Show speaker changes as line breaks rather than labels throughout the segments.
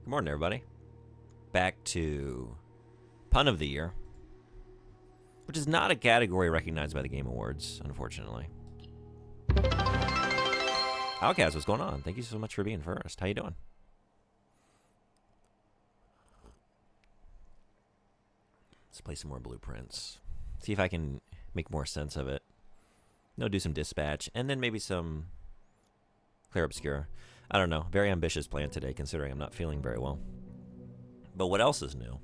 Good morning, everybody. Back to Pun of the Year, which is not a category recognized by the Game Awards, unfortunately. Outcast, what's going on? Thank you so much for being first. How you doing? Let's play some more Blueprints. See if I can make more sense of it. Do some Dispatch, and then maybe some Clair Obscura. I don't know. Very ambitious plan today, considering I'm not feeling very well. But what else is new?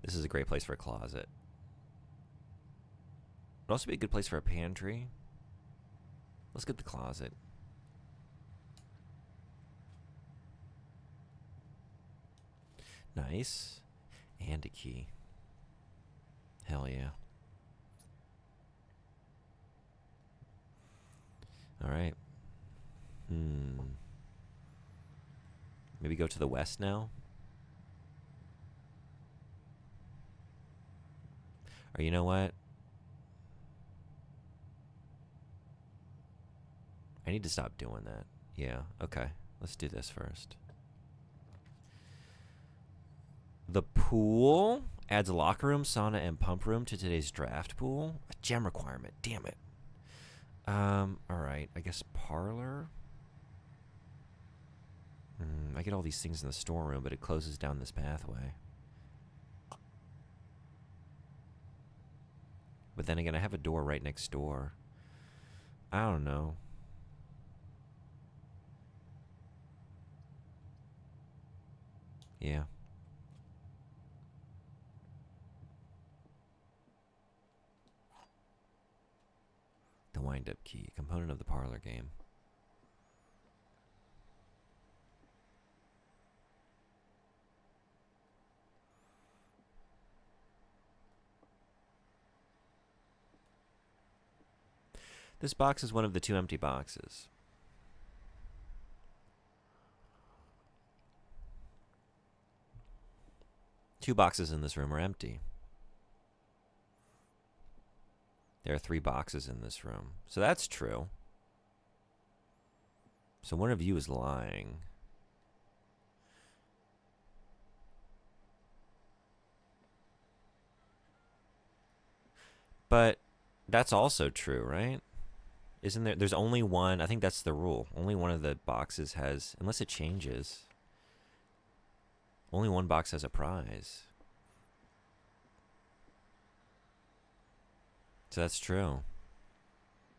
This is a great place for a closet. It'd also be a good place for a pantry. Let's get the closet. Nice. And a key. Hell yeah. All right. Maybe go to the west now? Or you know what? I need to stop doing that. Yeah, okay. Let's do this first. The pool adds a locker room, sauna, and pump room to today's draft pool. A gem requirement. Damn it. Alright. I guess parlor? I get all these things in the storeroom, but it closes down this pathway. But then again, I have a door right next door. I don't know. Yeah. The wind-up key, component of the parlor game. This box is one of the 2 empty boxes. Two boxes in this room are empty. There are 3 boxes in this room. So that's true. So one of you is lying. But that's also true, right? Isn't there? There's only one. I think that's the rule. Only one of the boxes has, unless it changes, only one box has a prize. So that's true.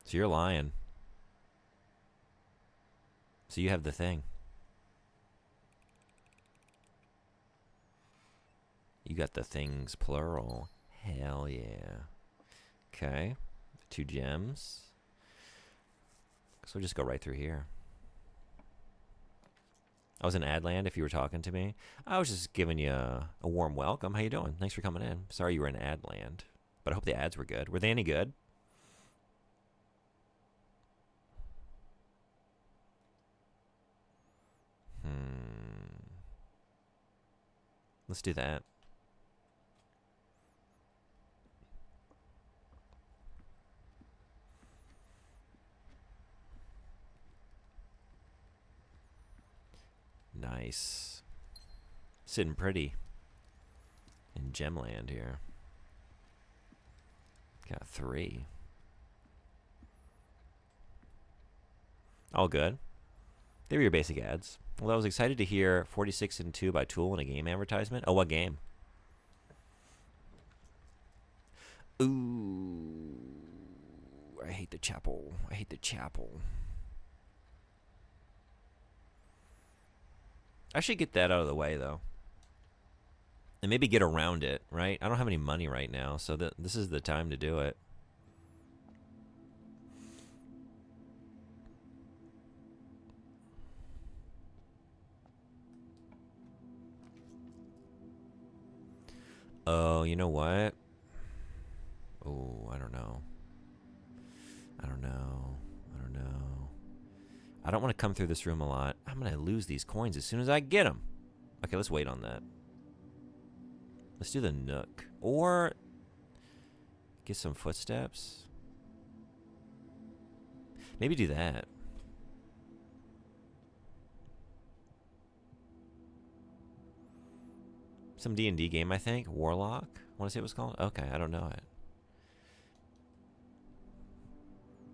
So you're lying. So you have the thing. You got the things, plural. Hell yeah. Okay. 2 gems. So we'll just go right through here. I was in Adland if you were talking to me. I was just giving you a warm welcome. How you doing? Thanks for coming in. Sorry you were in Adland. But I hope the ads were good. Were they any good? Let's do that. Nice. Sitting pretty in Gemland here. Got 3. All good. They were your basic ads. Well, I was excited to hear 46 and 2 by Tool in a game advertisement. Oh, what game? Ooh. I hate the chapel. I hate the chapel. I should get that out of the way, though. And maybe get around it, right? I don't have any money right now, so this is the time to do it. Oh, you know what? Oh, I don't know. I don't know. I don't know. I don't want to come through this room a lot. I'm going to lose these coins as soon as I get them. Okay, let's wait on that. Let's do the Nook. Or get some footsteps. Maybe do that. Some D&D game, I think. Warlock? Want to say it was called? Okay, I don't know it.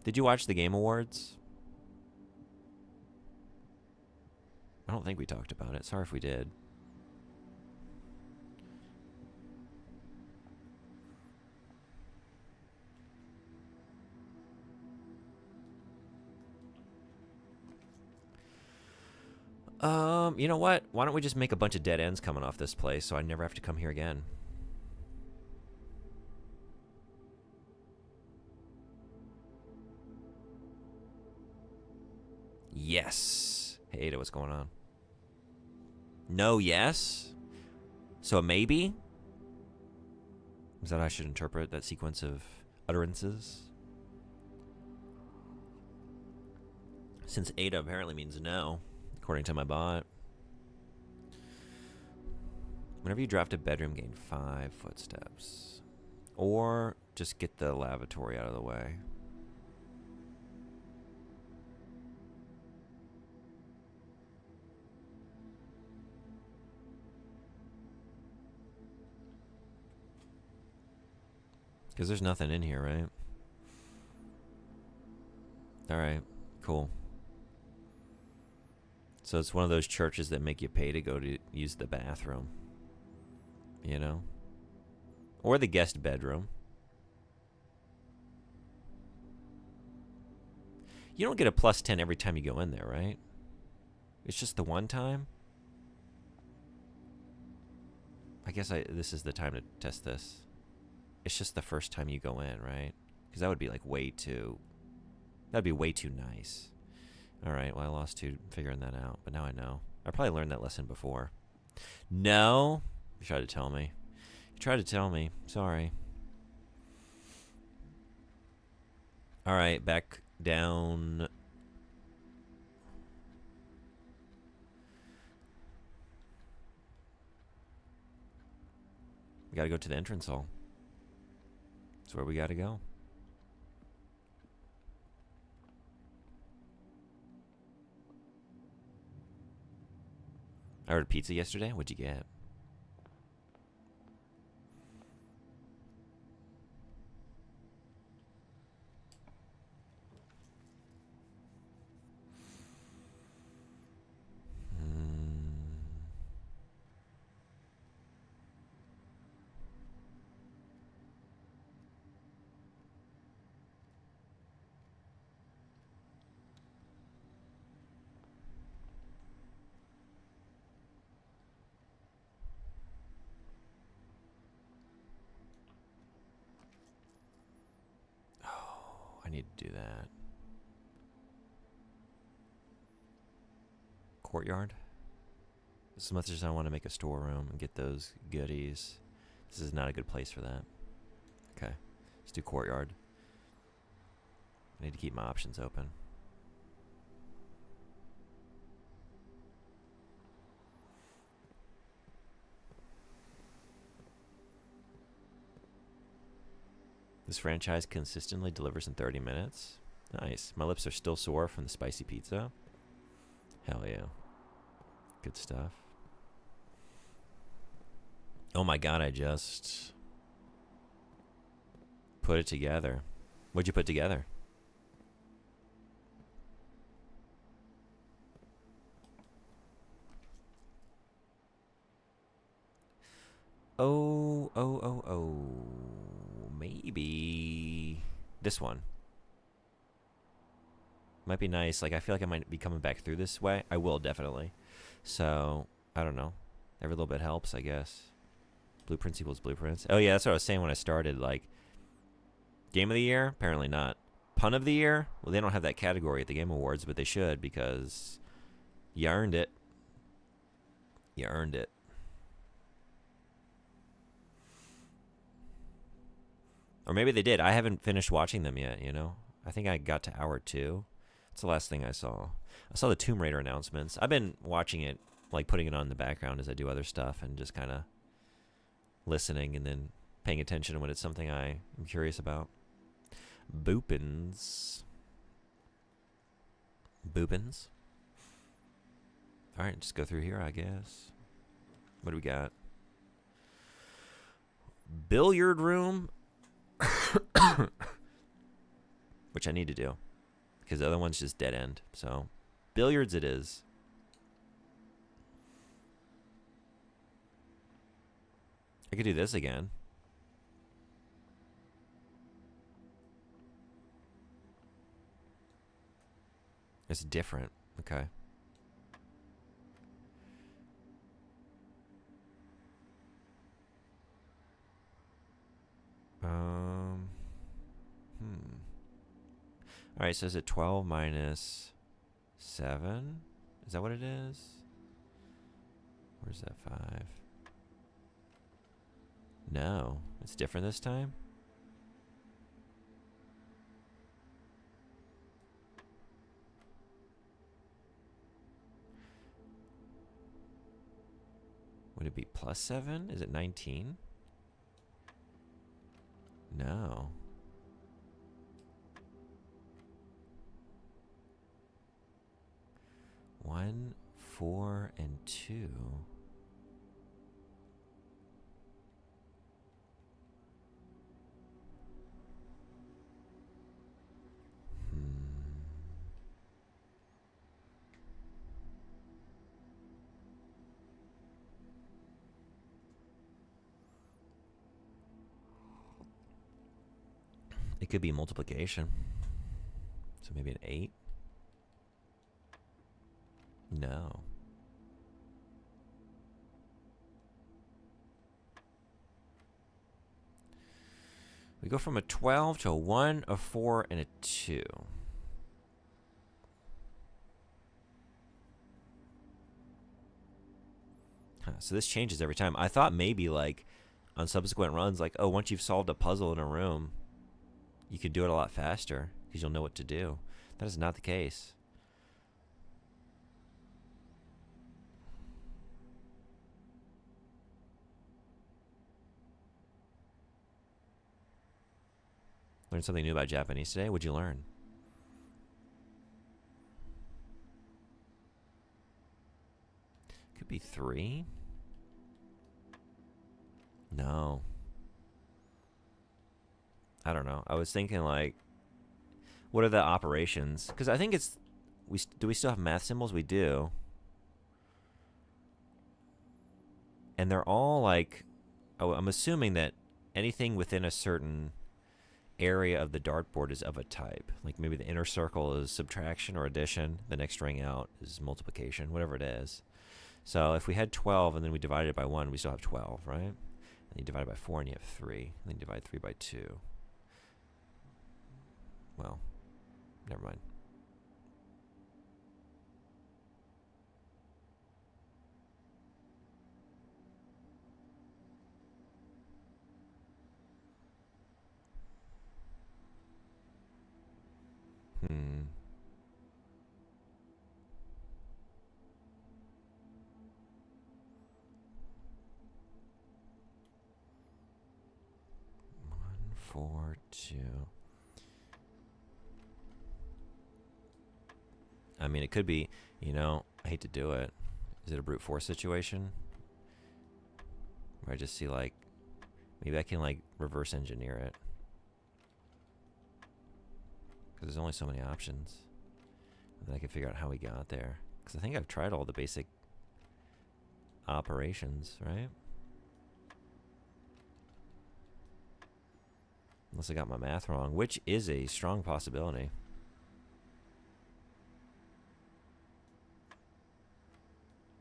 Did you watch the Game Awards? I don't think we talked about it. Sorry if we did. You know what? Why don't we just make a bunch of dead ends coming off this place so I never have to come here again? Yes. Hey, Ada, what's going on? No, yes? So a maybe? Is that how I should interpret that sequence of utterances? Since Ada apparently means no, according to my bot. Whenever you draft a bedroom, gain 5 footsteps. Or just get the lavatory out of the way. Because there's nothing in here, right? Alright, cool. So it's one of those churches that make you pay to go to use the bathroom. You know? Or the guest bedroom. You don't get a plus 10 every time you go in there, right? It's just the one time? I guess this is the time to test this. It's just the first time you go in, right? Because that would be like way too... That would be way too nice. Alright, well I lost 2 figuring that out. But now I know. I probably learned that lesson before. No? You tried to tell me. You tried to tell me. Sorry. Alright, back down... We gotta go to the entrance hall. That's where we gotta go. I ordered pizza yesterday. What'd you get? I need to do that. Courtyard? As much as I want to make a storeroom and get those goodies, this is not a good place for that. Okay, let's do courtyard. I need to keep my options open. This franchise consistently delivers in 30 minutes. Nice. My lips are still sore from the spicy pizza. Hell yeah. Good stuff. Oh my god, I just put it together. What'd you put together? Oh. Maybe this one. Might be nice. Like, I feel like I might be coming back through this way. I will, definitely. So, I don't know. Every little bit helps, I guess. Blueprints equals blueprints. Oh, yeah, that's what I was saying when I started. Like, Game of the Year? Apparently not. Pun of the Year? Well, they don't have that category at the Game Awards, but they should because you earned it. You earned it. Or maybe they did. I haven't finished watching them yet, you know? I think I got to hour 2. That's the last thing I saw. I saw the Tomb Raider announcements. I've been watching it, like putting it on in the background as I do other stuff and just kind of listening and then paying attention when it's something I am curious about. Boopins. Boopins. All right, just go through here, I guess. What do we got? Billiard room. Which I need to do. Because the other one's just dead end. So, billiards it is. I could do this again. It's different. Okay. All right, so is it 12 minus 7? Is that what it is? Where's that 5? No, it's different this time. Would it be plus 7? Is it 19? No. One, 4, and 2. It could be multiplication. So maybe an 8? No. We go from a 12 to a 1, a 4, and a 2. So this changes every time. I thought maybe like on subsequent runs, like, oh, once you've solved a puzzle in a room, you could do it a lot faster because you'll know what to do. That is not the case. Learned something new about Japanese today. What'd you learn? Could be 3. No. I don't know. I was thinking like, what are the operations? Because I think it's, do we still have math symbols? We do. And they're all like, oh, I'm assuming that anything within a certain area of the dartboard is of a type. Like maybe the inner circle is subtraction or addition. The next ring out is multiplication, whatever it is. So if we had 12 and then we divided it by 1, we still have 12, right? And you divide it by 4 and you have 3. And then you divide 3 by 2. Well, never mind. Hmm. One, 4, 2. I mean, it could be, you know, I hate to do it. Is it a brute force situation? Where I just see like, maybe I can like reverse engineer it. Because there's only so many options. And then I can figure out how we got there. Because I think I've tried all the basic operations, right? Unless I got my math wrong, which is a strong possibility.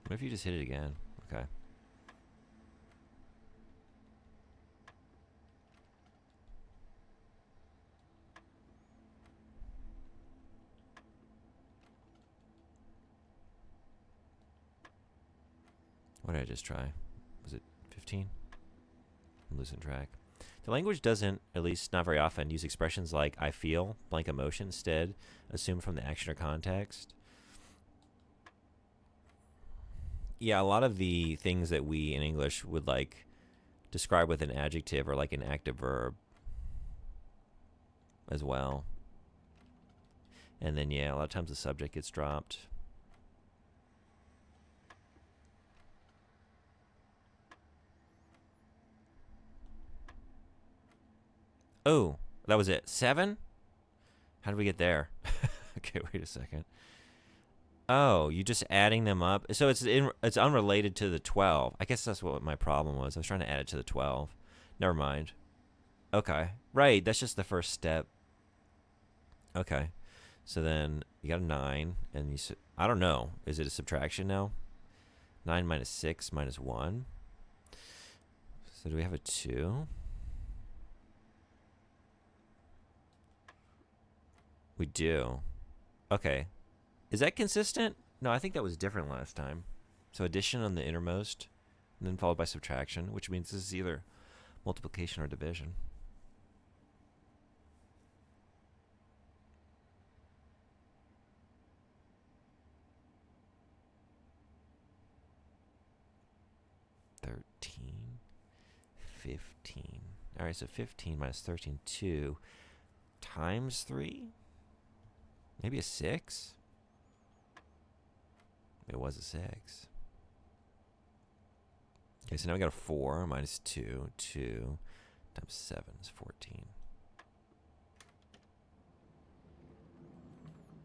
What if you just hit it again? Okay. What did I just try? Was it 15? I'm losing track. The language doesn't, at least not very often, use expressions like I feel, blank emotion, instead assumed from the action or context. Yeah, a lot of the things that we in English would like describe with an adjective or like an active verb as well. And then, yeah, a lot of times the subject gets dropped. Oh, that was it. 7? How did we get there? Okay, wait a second. Oh, you just adding them up. So it's unrelated to the 12. I guess that's what my problem was. I was trying to add it to the 12. Never mind. Okay. Right, that's just the first step. Okay. So then you got a 9 and I don't know. Is it a subtraction now? 9 minus 6 minus 1. So do we have a 2? We do. Okay. Is that consistent? No, I think that was different last time. So addition on the innermost, and then followed by subtraction, which means this is either multiplication or division. $13, $15. All right, so 15 minus 13, 2 times 3? Maybe a 6? It was a 6. Okay, so now we got a 4 minus 2. 2 times 7 is 14.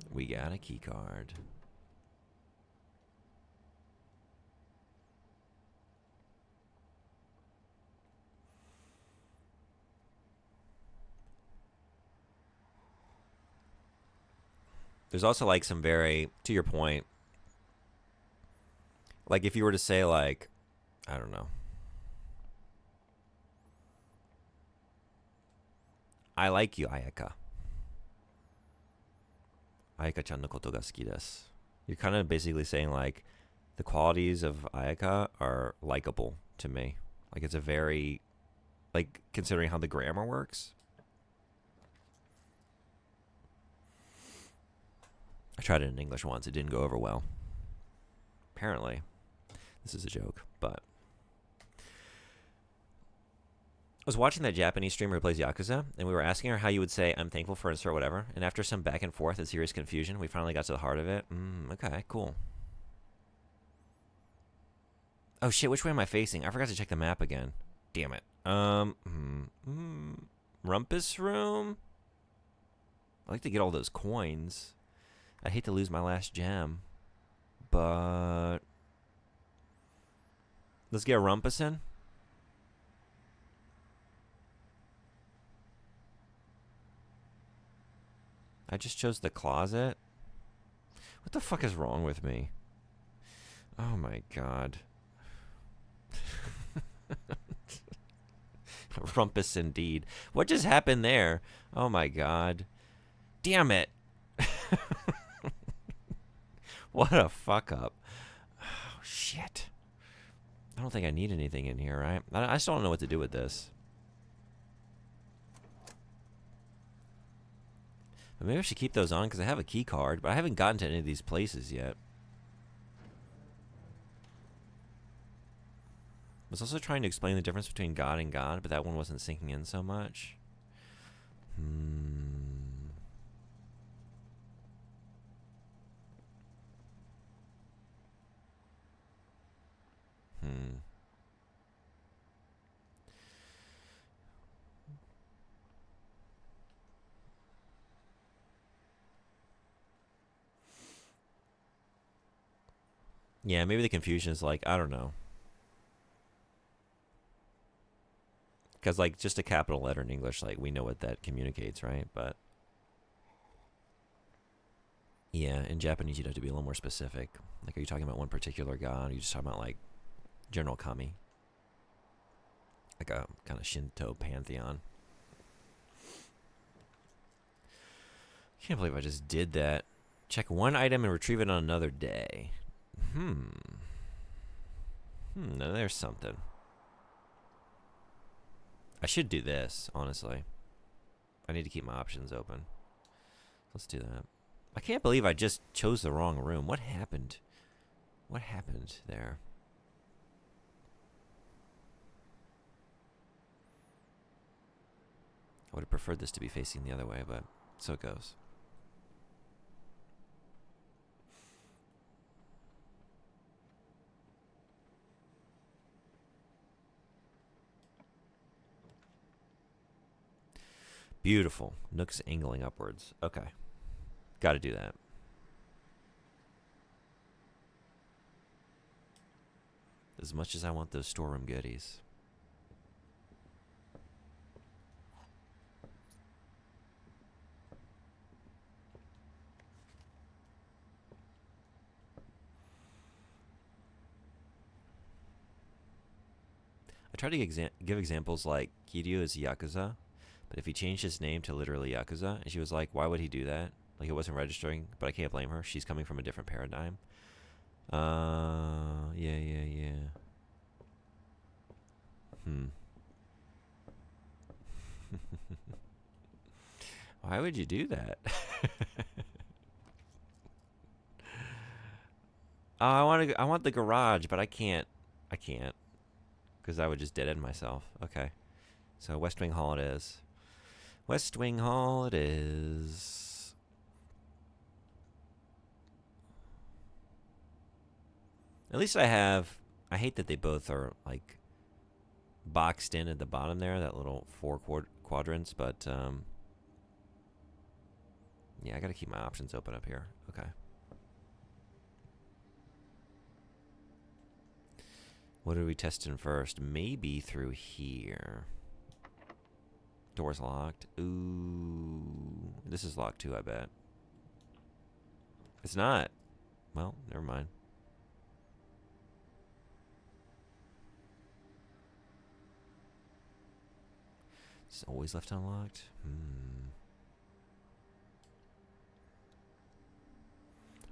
We got a key card. There's also like some very, to your point, like if you were to say like, I don't know, I like you, Ayaka. Ayaka-chan no koto ga suki desu. You're kind of basically saying like, the qualities of Ayaka are likable to me. Like it's a very, like considering how the grammar works. I tried it in English once. It didn't go over well. Apparently. This is a joke, but I was watching that Japanese streamer who plays Yakuza, and we were asking her how you would say, I'm thankful for insert whatever. And after some back and forth and serious confusion, we finally got to the heart of it. Okay, cool. Oh shit, which way am I facing? I forgot to check the map again. Damn it. Rumpus Room? I like to get all those coins. I'd hate to lose my last gem. But let's get a rumpus in. I just chose the closet. What the fuck is wrong with me? Oh my god. Rumpus indeed. What just happened there? Oh my god. Damn it. What a fuck up. Oh, shit. I don't think I need anything in here, right? I still don't know what to do with this. But maybe I should keep those on because I have a key card, but I haven't gotten to any of these places yet. I was also trying to explain the difference between God and God, but that one wasn't sinking in so much. Yeah, maybe the confusion is like, I don't know. Because, like, just a capital letter in English, like, we know what that communicates, right? But, yeah, in Japanese, you'd have to be a little more specific. Like, are you talking about one particular god? Or are you just talking about, like, general kami? Like a kind of Shinto pantheon. Can't believe I just did that. Check one item and retrieve it on another day. Now there's something. I should do this, honestly. I need to keep my options open. Let's do that. I can't believe I just chose the wrong room. What happened? What happened there? I would have preferred this to be facing the other way, but so it goes. Beautiful. Nook's angling upwards. Okay. Got to do that. As much as I want those storeroom goodies. I try to give examples like Kiryu is Yakuza, but if he changed his name to literally Yakuza, and she was like, why would he do that? Like, it wasn't registering, but I can't blame her. She's coming from a different paradigm. Yeah. Why would you do that? Oh, I want the garage, but I can't. Because I would just dead end myself. Okay. So West Wing Hall it is. West Wing Hall it is. At least I have... I hate that they both are, like, boxed in at the bottom there, that little 4 quadrants, but, yeah, I gotta keep my options open up here. Okay. What are we testing first? Maybe through here. Door's locked. Ooh. This is locked too, I bet. It's not. Well, never mind. It's always left unlocked.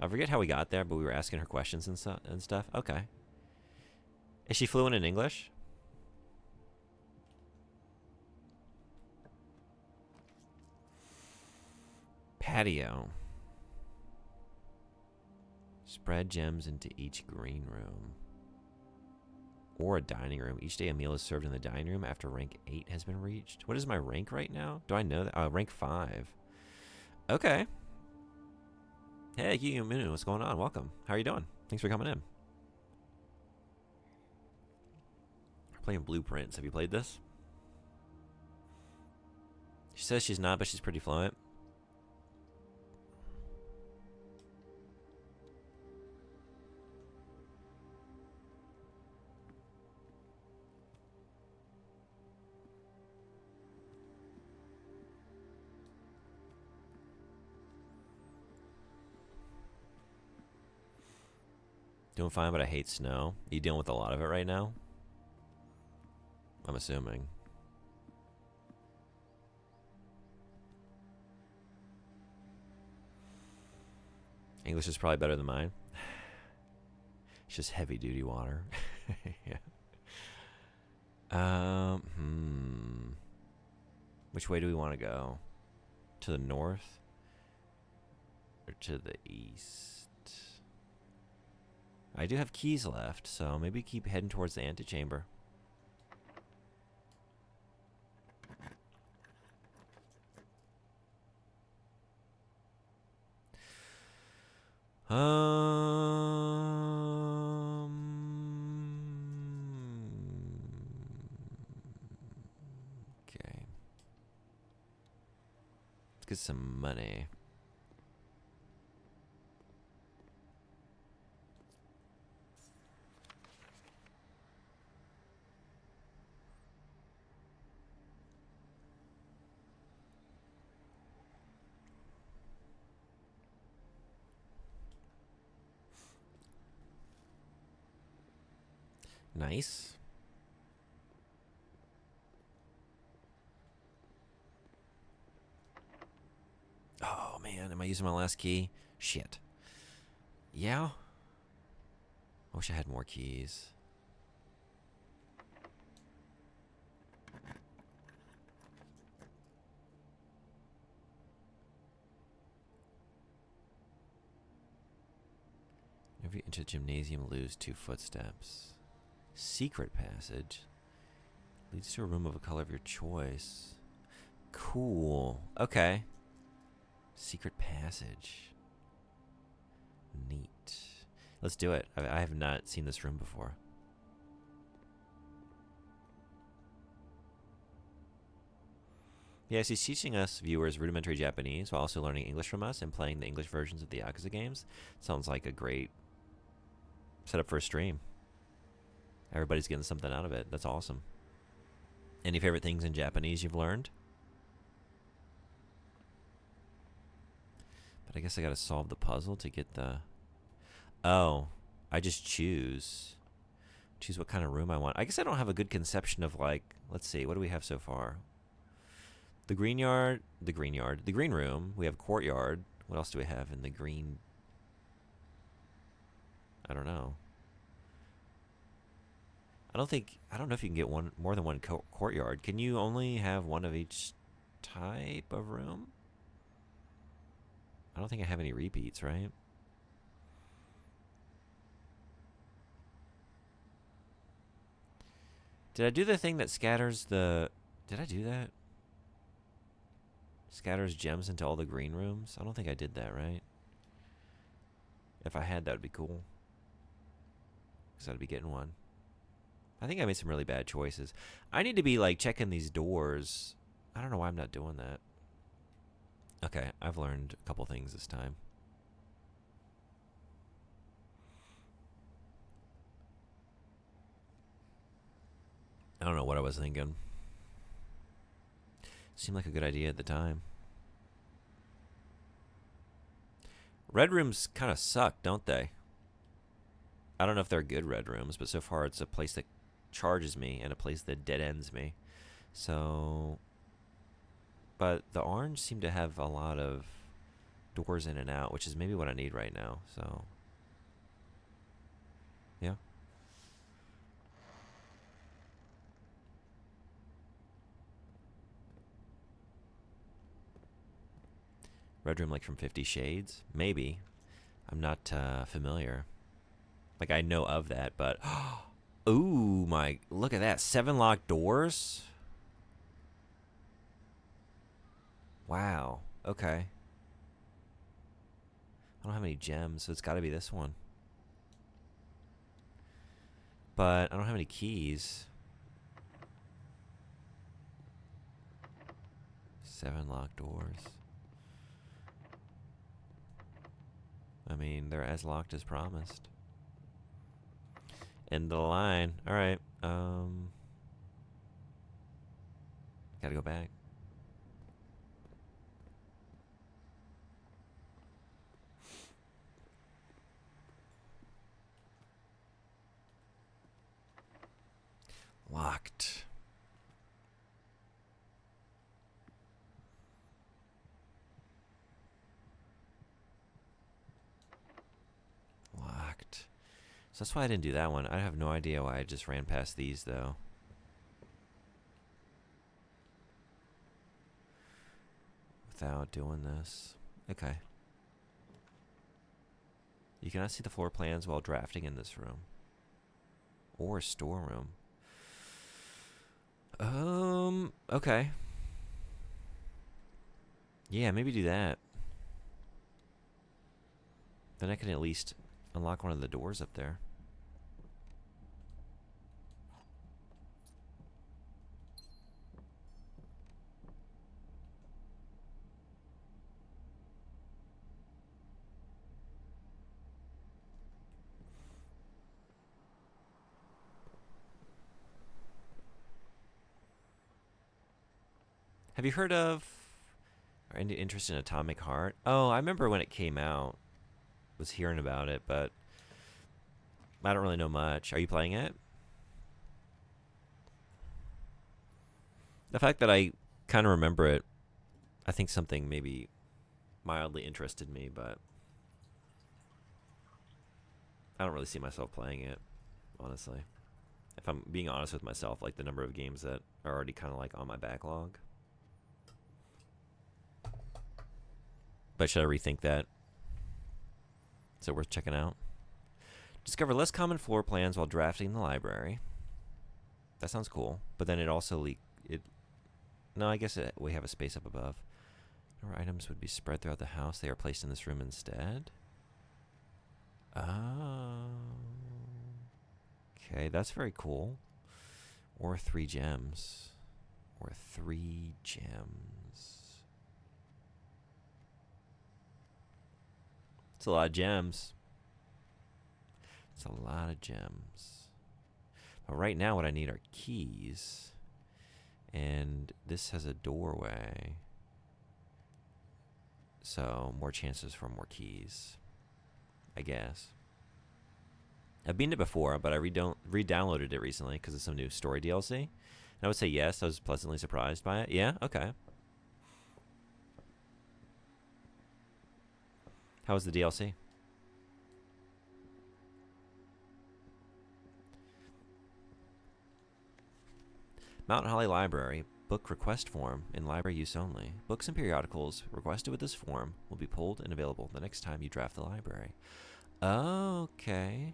I forget how we got there, but we were asking her questions and stuff. Okay. Is she fluent in English? Patio. Spread gems into each green room. Or a dining room. Each day a meal is served in the dining room after rank 8 has been reached. What is my rank right now? Do I know that? Rank 5. Okay. Hey, Minu, what's going on? Welcome. How are you doing? Thanks for coming in. We're playing Blueprints. Have you played this? She says she's not, but she's pretty fluent. Doing fine, but I hate snow. Are you dealing with a lot of it right now? I'm assuming. English is probably better than mine. It's just heavy duty water. Yeah. Which way do we want to go? To the north? Or to the east? I do have keys left, so maybe keep heading towards the antechamber. Okay. Let's get some money. Nice. Oh, man. Am I using my last key? Shit. Yeah? I wish I had more keys. Whenever you enter the gymnasium, lose 2 footsteps. Secret passage. Leads to a room of a color of your choice. Cool. Okay. Secret passage. Neat. Let's do it. I have not seen this room before. Yes, he's teaching us viewers rudimentary Japanese while also learning English from us and playing the English versions of the Yakuza games. Sounds like a great setup for a stream. Everybody's getting something out of it. That's awesome. Any favorite things in Japanese you've learned? But I guess I gotta solve the puzzle to get the... Oh, I just choose what kind of room I want. I guess I don't have a good conception of, like, let's see, what do we have so far? The green room. We have courtyard. What else do we have in the green? I don't know. I don't know if you can get more than one courtyard. Can you only have one of each type of room? I don't think I have any repeats, right? Did I do the thing that scatters the... Did I do that? Scatters gems into all the green rooms? I don't think I did that, right? If I had, that would be cool. Because I'd be getting one. I think I made some really bad choices. I need to be, like, checking these doors. I don't know why I'm not doing that. Okay, I've learned a couple things this time. I don't know what I was thinking. Seemed like a good idea at the time. Red rooms kind of suck, don't they? I don't know if they're good red rooms, but so far it's a place that charges me and a place that dead ends me. So, but the orange seem to have a lot of doors in and out, which is maybe what I need right now. So, yeah. Red room like from 50 Shades? Maybe. I'm not familiar. Like, I know of that, but... Ooh, look at that. 7 locked doors? Wow. Okay. I don't have any gems, so it's got to be this one. But I don't have any keys. 7 locked doors. I mean, they're as locked as promised. End of the line. All right. Gotta go back. Locked. Locked. So that's why I didn't do that one. I have no idea why I just ran past these, though. Without doing this. Okay. You cannot see the floor plans while drafting in this room. Or storeroom. Okay. Yeah, maybe do that. Then I can at least unlock one of the doors up there. Have you heard of, or any interest in Atomic Heart? Oh, I remember when it came out. Was hearing about it, but I don't really know much. Are you playing it? The fact that I kind of remember it, I think something maybe mildly interested me, but I don't really see myself playing it, honestly. If I'm being honest with myself, like the number of games that are already kind of like on my backlog. But should I rethink that? Is it worth checking out? Discover less common floor plans while drafting the library. That sounds cool. But then it also No, I guess we have a space up above. Our items would be spread throughout the house. They are placed in this room instead. Oh. Okay, that's very cool. Or 3 gems. Or 3 gems. It's a lot of gems. It's a lot of gems. But right now what I need are keys. And this has a doorway. So more chances for more keys, I guess. I've been it before, but I re-downloaded it recently because of some new story DLC. And I would say yes, I was pleasantly surprised by it. Yeah, okay. How was the DLC? Mountain Holly Library. Book request form in library use only. Books and periodicals requested with this form will be pulled and available the next time you draft the library. Okay.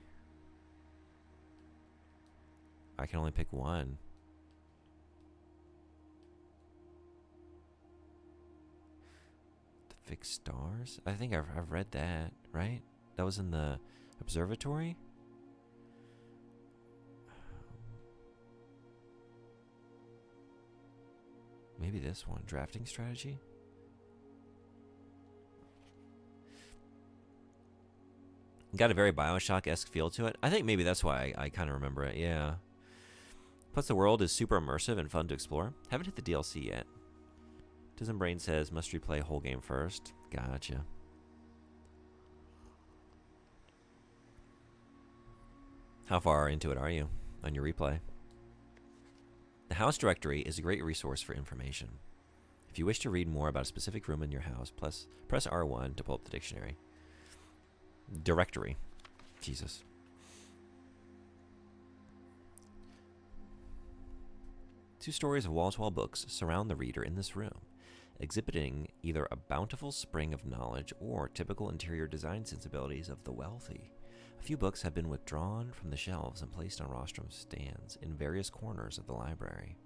I can only pick one. The fixed stars? I think I've read that, right? That was in the observatory? Maybe this one. Drafting strategy? Got a very Bioshock-esque feel to it. I think maybe that's why I kind of remember it, yeah. Plus the world is super immersive and fun to explore. Haven't hit the DLC yet. Tism Brain says, must replay whole game first. Gotcha. How far into it are you on your replay? The house directory is a great resource for information. If you wish to read more about a specific room in your house, press R1 to pull up the dictionary. Directory. Jesus. Two stories of wall-to-wall books surround the reader in this room, exhibiting either a bountiful spring of knowledge or typical interior design sensibilities of the wealthy. A few books have been withdrawn from the shelves and placed on rostrum stands in various corners of the library.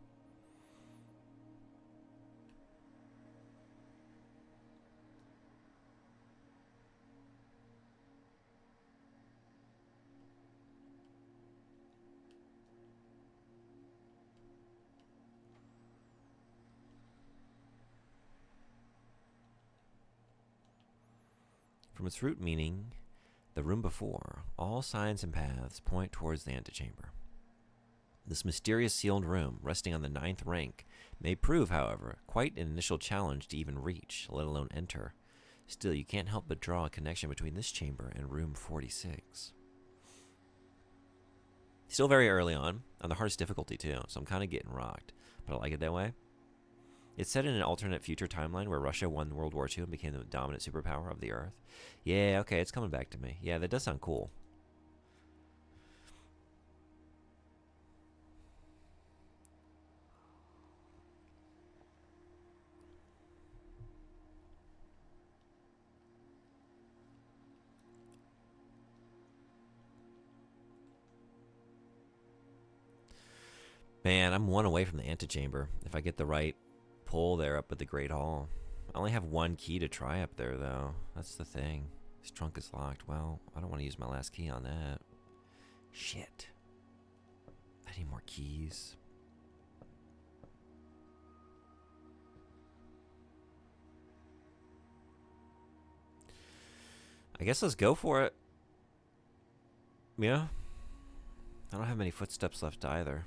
From its root meaning, the room before, all signs and paths point towards the antechamber. This mysterious sealed room, resting on the 9th rank, may prove, however, quite an initial challenge to even reach, let alone enter. Still, you can't help but draw a connection between this chamber and room 46. Still very early on the hardest difficulty too, so I'm kind of getting rocked, but I like it that way. It's set in an alternate future timeline where Russia won World War II and became the dominant superpower of the Earth. Yeah, okay, it's coming back to me. Yeah, that does sound cool. Man, I'm one away from the antechamber. If I get the right pull there up at the Great Hall. I only have one key to try up there, though. That's the thing. This trunk is locked. Well, I don't want to use my last key on that. Shit. I need more keys. I guess let's go for it. Yeah. I don't have many footsteps left either.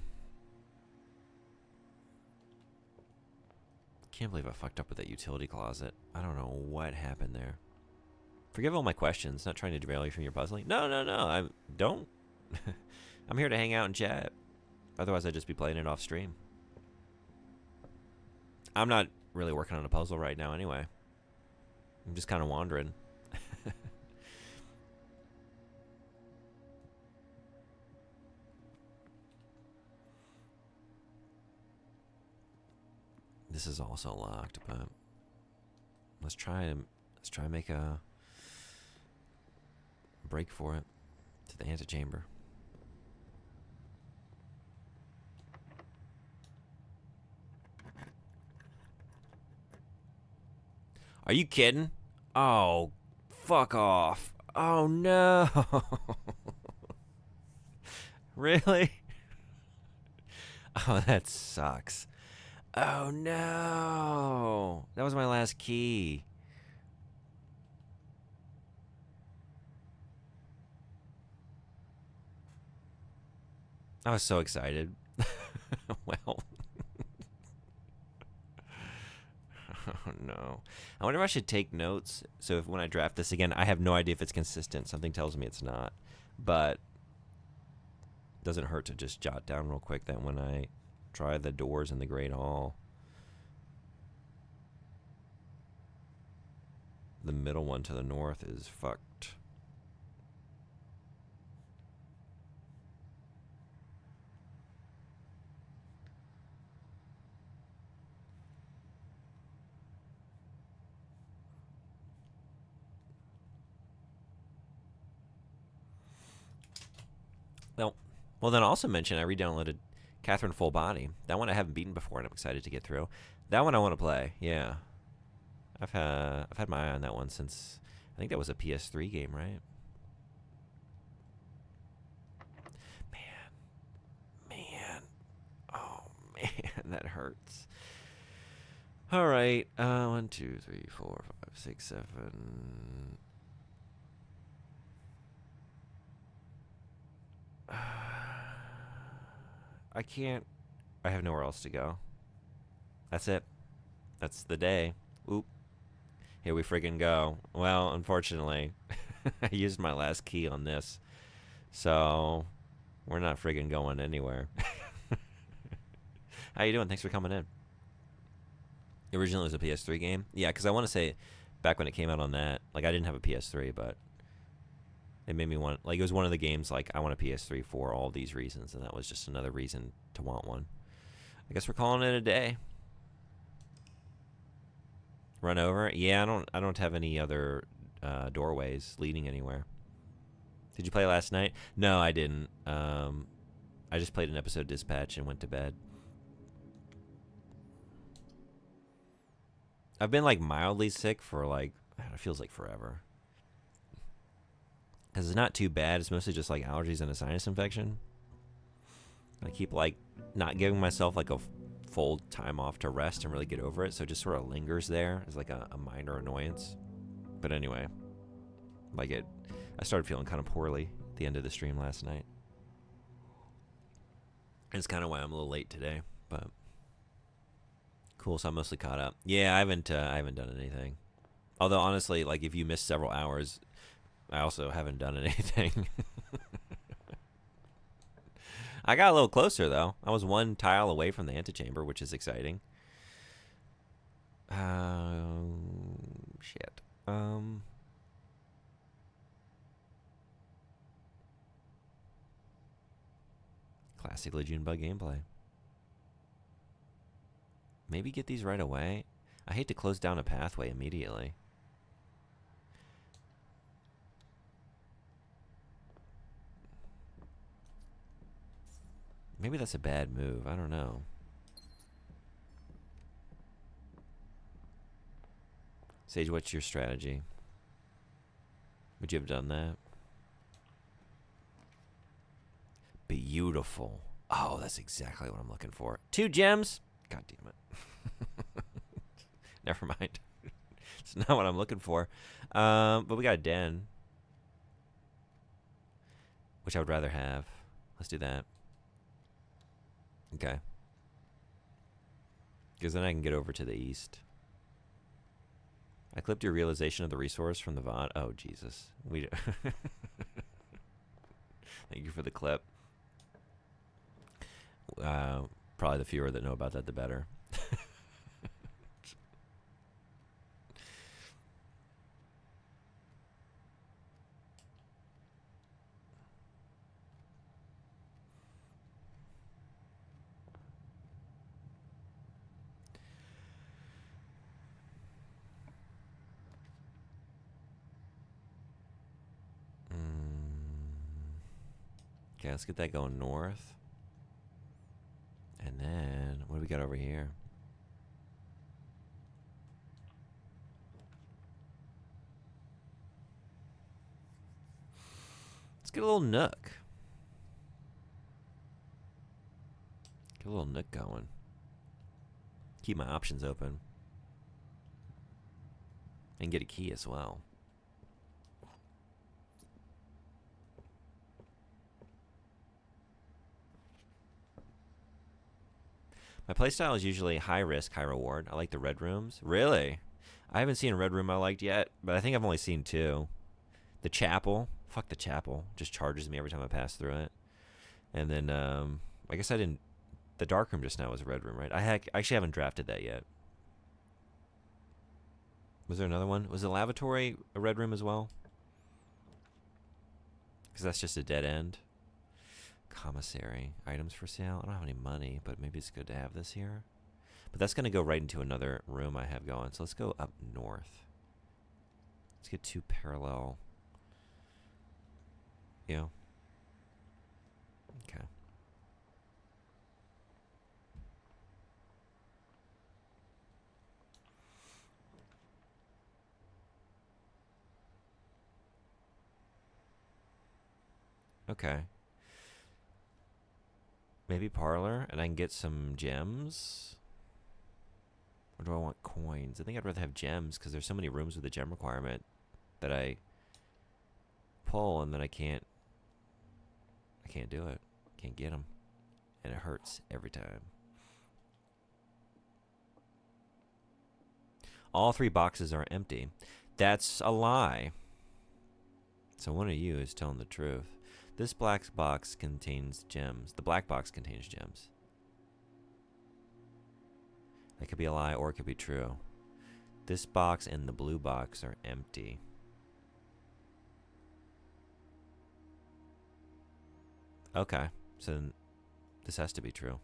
Can't believe I fucked up with that utility closet. I don't know what happened there. Forgive all my questions. Not trying to derail you from your puzzling. No. I don't. I'm here to hang out and chat. Otherwise, I'd just be playing it off stream. I'm not really working on a puzzle right now anyway. I'm just kind of wandering. This is also locked, but let's try and make a break for it. To the antechamber. Are you kidding? Oh, fuck off. Oh, no. Really? Oh, that sucks. Oh, no. That was my last key. I was so excited. Well. Oh, no. I wonder if I should take notes. So if when I draft this again, I have no idea if it's consistent. Something tells me it's not. But it doesn't hurt to just jot down real quick that when I try the doors in the Great Hall, the middle one to the north is fucked. Well, then also mention I re-downloaded Catherine Full Body. That one I haven't beaten before, and I'm excited to get through. That one I want to play. Yeah, I've had my eye on that one since I think that was a PS3 game, right? Man, oh man, that hurts. All right, 1, 2, 3, 4, 5, 6, 7. I can't. I have nowhere else to go. That's it. That's the day. Oop. Here we friggin' go. Well, unfortunately, I used my last key on this. So, we're not friggin' going anywhere. How you doing? Thanks for coming in. Originally it was a PS3 game. Yeah, because I want to say back when it came out on that, like I didn't have a PS3, but it made me want, like it was one of the games like I want a PS3 for all these reasons, and that was just another reason to want one. I guess we're calling it a day. Run over? Yeah, I don't have any other doorways leading anywhere. Did you play last night? No, I didn't. I just played an episode of Dispatch and went to bed. I've been like mildly sick for like, it feels like forever. Because it's not too bad. It's mostly just like allergies and a sinus infection. I keep like not giving myself like a full time off to rest and really get over it. So it just sort of lingers there as like a minor annoyance. But anyway, like I started feeling kind of poorly at the end of the stream last night. And it's kind of why I'm a little late today, but cool. So I'm mostly caught up. Yeah, I haven't done anything. Although honestly, like if you miss several hours, I also haven't done anything. I got a little closer though. I was one tile away from the antechamber, which is exciting. Shit. Classic Legion bug gameplay. Maybe get these right away. I hate to close down a pathway immediately. Maybe that's a bad move. I don't know. Sage, what's your strategy? Would you have done that? Beautiful. Oh, that's exactly what I'm looking for. 2 gems. God damn it. Never mind. It's not what I'm looking for. But we got a den, which I would rather have. Let's do that. Okay. Because then I can get over to the east. I clipped your realization of the resource from the VOD. Oh, Jesus. Thank you for the clip. Probably the fewer that know about that, the better. Okay, let's get that going north. And then, what do we got over here? Let's get a little nook. Get a little nook going. Keep my options open. And get a key as well. My playstyle is usually high risk, high reward. I like the red rooms. Really? I haven't seen a red room I liked yet, but I think I've only seen 2. The chapel. Fuck the chapel. Just charges me every time I pass through it. And then, I guess I didn't... The dark room just now was a red room, right? I actually haven't drafted that yet. Was there another one? Was the lavatory a red room as well? Because that's just a dead end. Commissary. Items for sale. I don't have any money, but maybe it's good to have this here. But that's going to go right into another room I have going. So let's go up north. Let's get 2 parallel. Yeah. Okay. Okay. Maybe parlor, and I can get some gems. Or do I want coins? I think I'd rather have gems because there's so many rooms with a gem requirement that I pull and then I can't do it. Can't get them. And it hurts every time. All 3 boxes are empty. That's a lie. So one of you is telling the truth. This black box contains gems. The black box contains gems. That could be a lie or it could be true. This box and the blue box are empty. Okay, so this has to be true.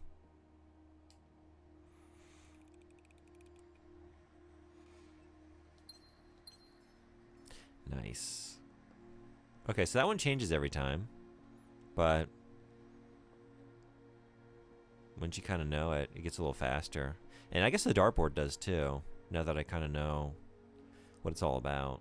Nice. Okay, so that one changes every time. But once you kind of know it, it gets a little faster. And I guess the dartboard does too, now that I kind of know what it's all about.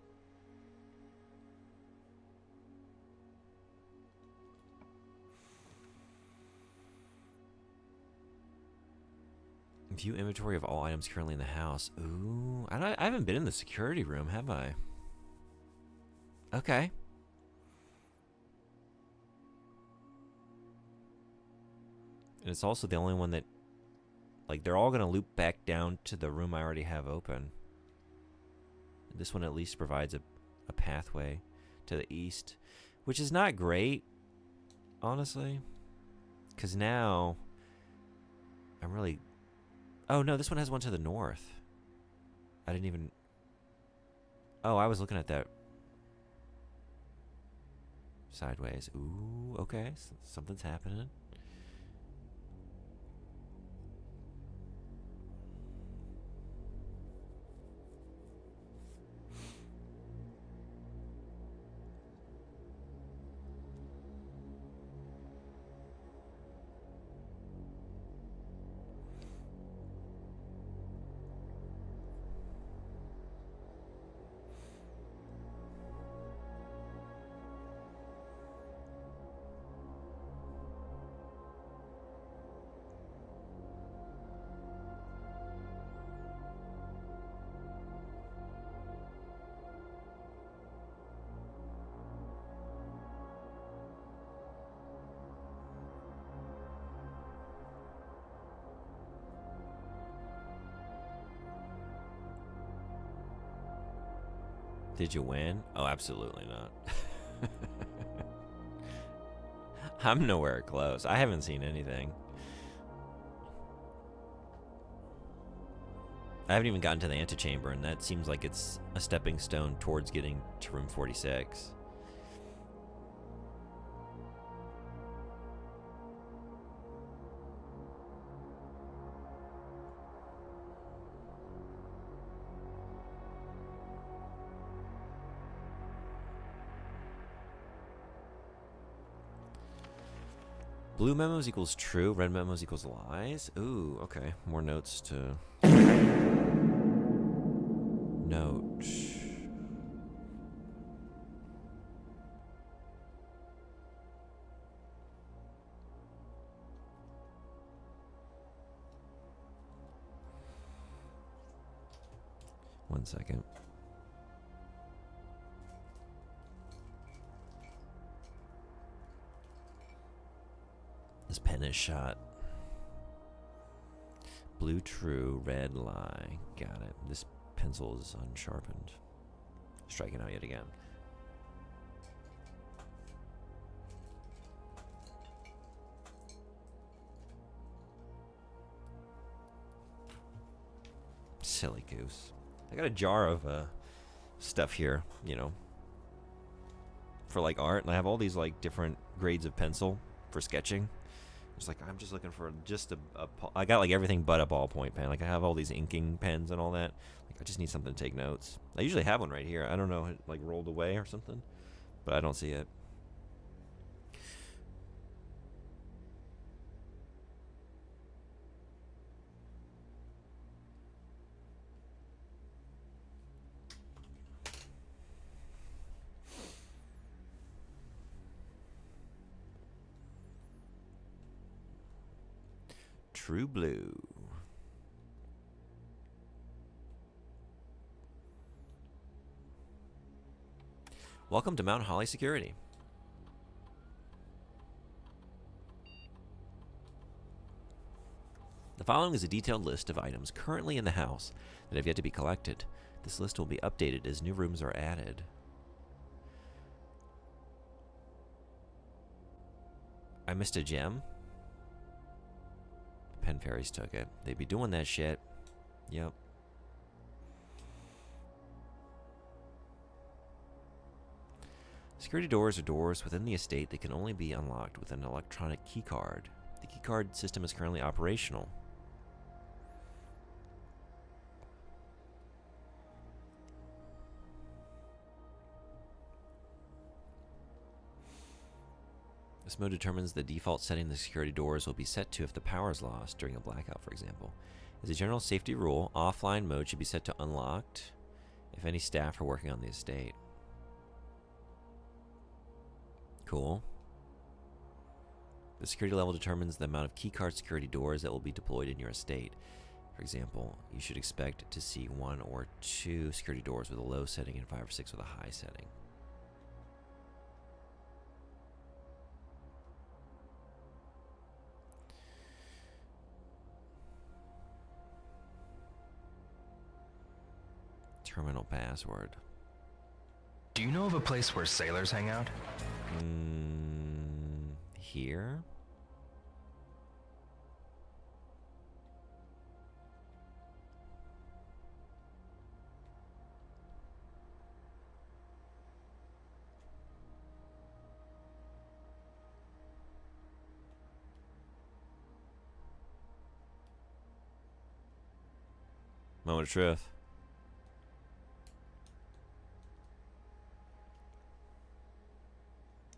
View inventory of all items currently in the house. Ooh, I haven't been in the security room, have I? Okay. And it's also the only one that, like, they're all going to loop back down to the room I already have open. This one at least provides a pathway to the east, which is not great, honestly. Because now, I'm really... Oh, no, this one has one to the north. I didn't even... Oh, I was looking at that sideways. Ooh, okay. Something's happening. Did you win? Oh, absolutely not. I'm nowhere close. I haven't seen anything. I haven't even gotten to the antechamber, and that seems like it's a stepping stone towards getting to room 46. Blue memos equals true. Red memos equals lies. Ooh, okay. More notes to note. One second. This pen is shot. Blue true, red lie. Got it. This pencil is unsharpened. Striking out yet again. Silly goose. I got a jar of stuff here, you know, for like art, and I have all these like different grades of pencil for sketching. It's like I'm just looking for just I got like everything but a ballpoint pen. Like I have all these inking pens and all that. Like I just need something to take notes. I usually have one right here. I don't know, it like rolled away or something, but I don't see it. True blue. Welcome to Mount Holly Security. The following is a detailed list of items currently in the house that have yet to be collected. This list will be updated as new rooms are added. I missed a gem. Pen fairies took it. They'd be doing that shit. Yep. Security doors are doors within the estate that can only be unlocked with an electronic keycard. The keycard system is currently operational. This mode determines the default setting the security doors will be set to if the power is lost during a blackout, for example. As a general safety rule, offline mode should be set to unlocked if any staff are working on the estate. Cool. The security level determines the amount of keycard security doors that will be deployed in your estate. For example, you should expect to see 1 or 2 security doors with a low setting and 5 or 6 with a high setting. Terminal password.
Do you know of a place where sailors hang out?
Here? Moment of truth.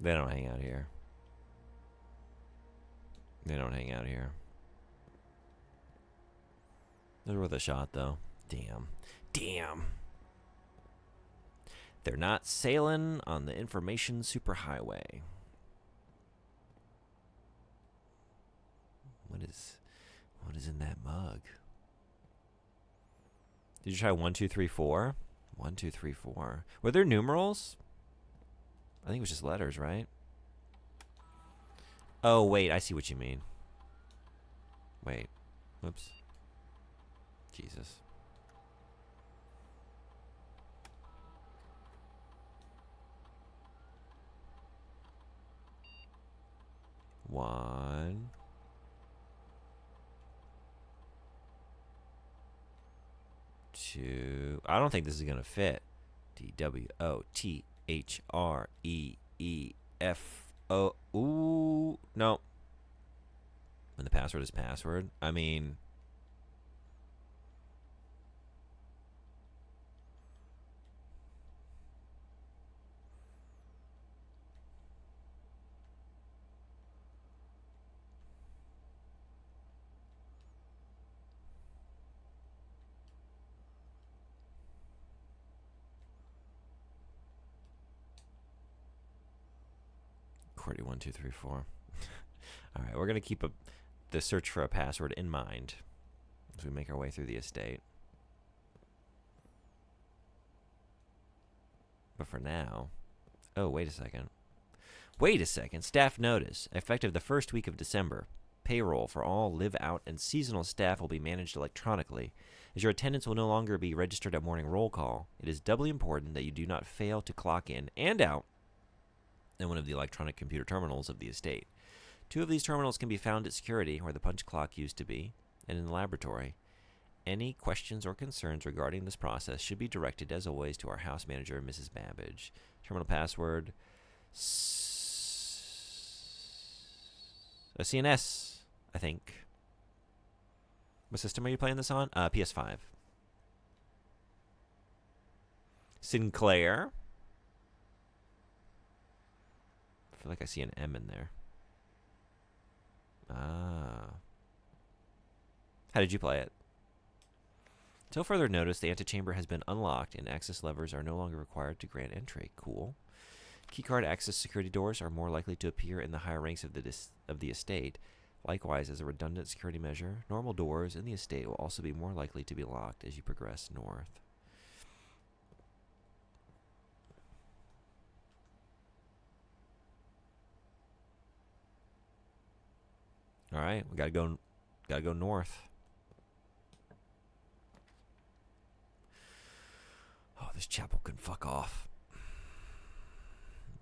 They don't hang out here. They don't hang out here. They're worth a shot, though. Damn. Damn. They're not sailing on the information superhighway. What is in that mug? Did you try 1, 2, 3, 4? 1, 2, 3, 4. Were there numerals? I think it was just letters, right? Oh, wait. I see what you mean. Wait. Whoops. Jesus. One. Two. I don't think this is going to fit. DWOTHREEFO. Ooh. No. When the password is password. I mean. 1, 2, 3, 4. All right, we're going to keep the search for a password in mind as we make our way through the estate. But for now... Oh, wait a second. Wait a second. Staff notice. Effective the first week of December, payroll for all live-out and seasonal staff will be managed electronically. As your attendance will no longer be registered at morning roll call, it is doubly important that you do not fail to clock in and out in one of the electronic computer terminals of the estate. 2 of these terminals can be found at security, where the punch clock used to be, and in the laboratory. Any questions or concerns regarding this process should be directed, as always, to our house manager, Mrs. Babbage. Terminal password... a CNS, I think. What system are you playing this on? PS5. Sinclair. I feel like I see an M in there. Ah. How did you play it? Until further notice, the antechamber has been unlocked and access levers are no longer required to grant entry. Cool. Keycard access security doors are more likely to appear in the higher ranks of the estate. Likewise, as a redundant security measure, normal doors in the estate will also be more likely to be locked as you progress north. All right, we gotta go north. Oh, this chapel can fuck off.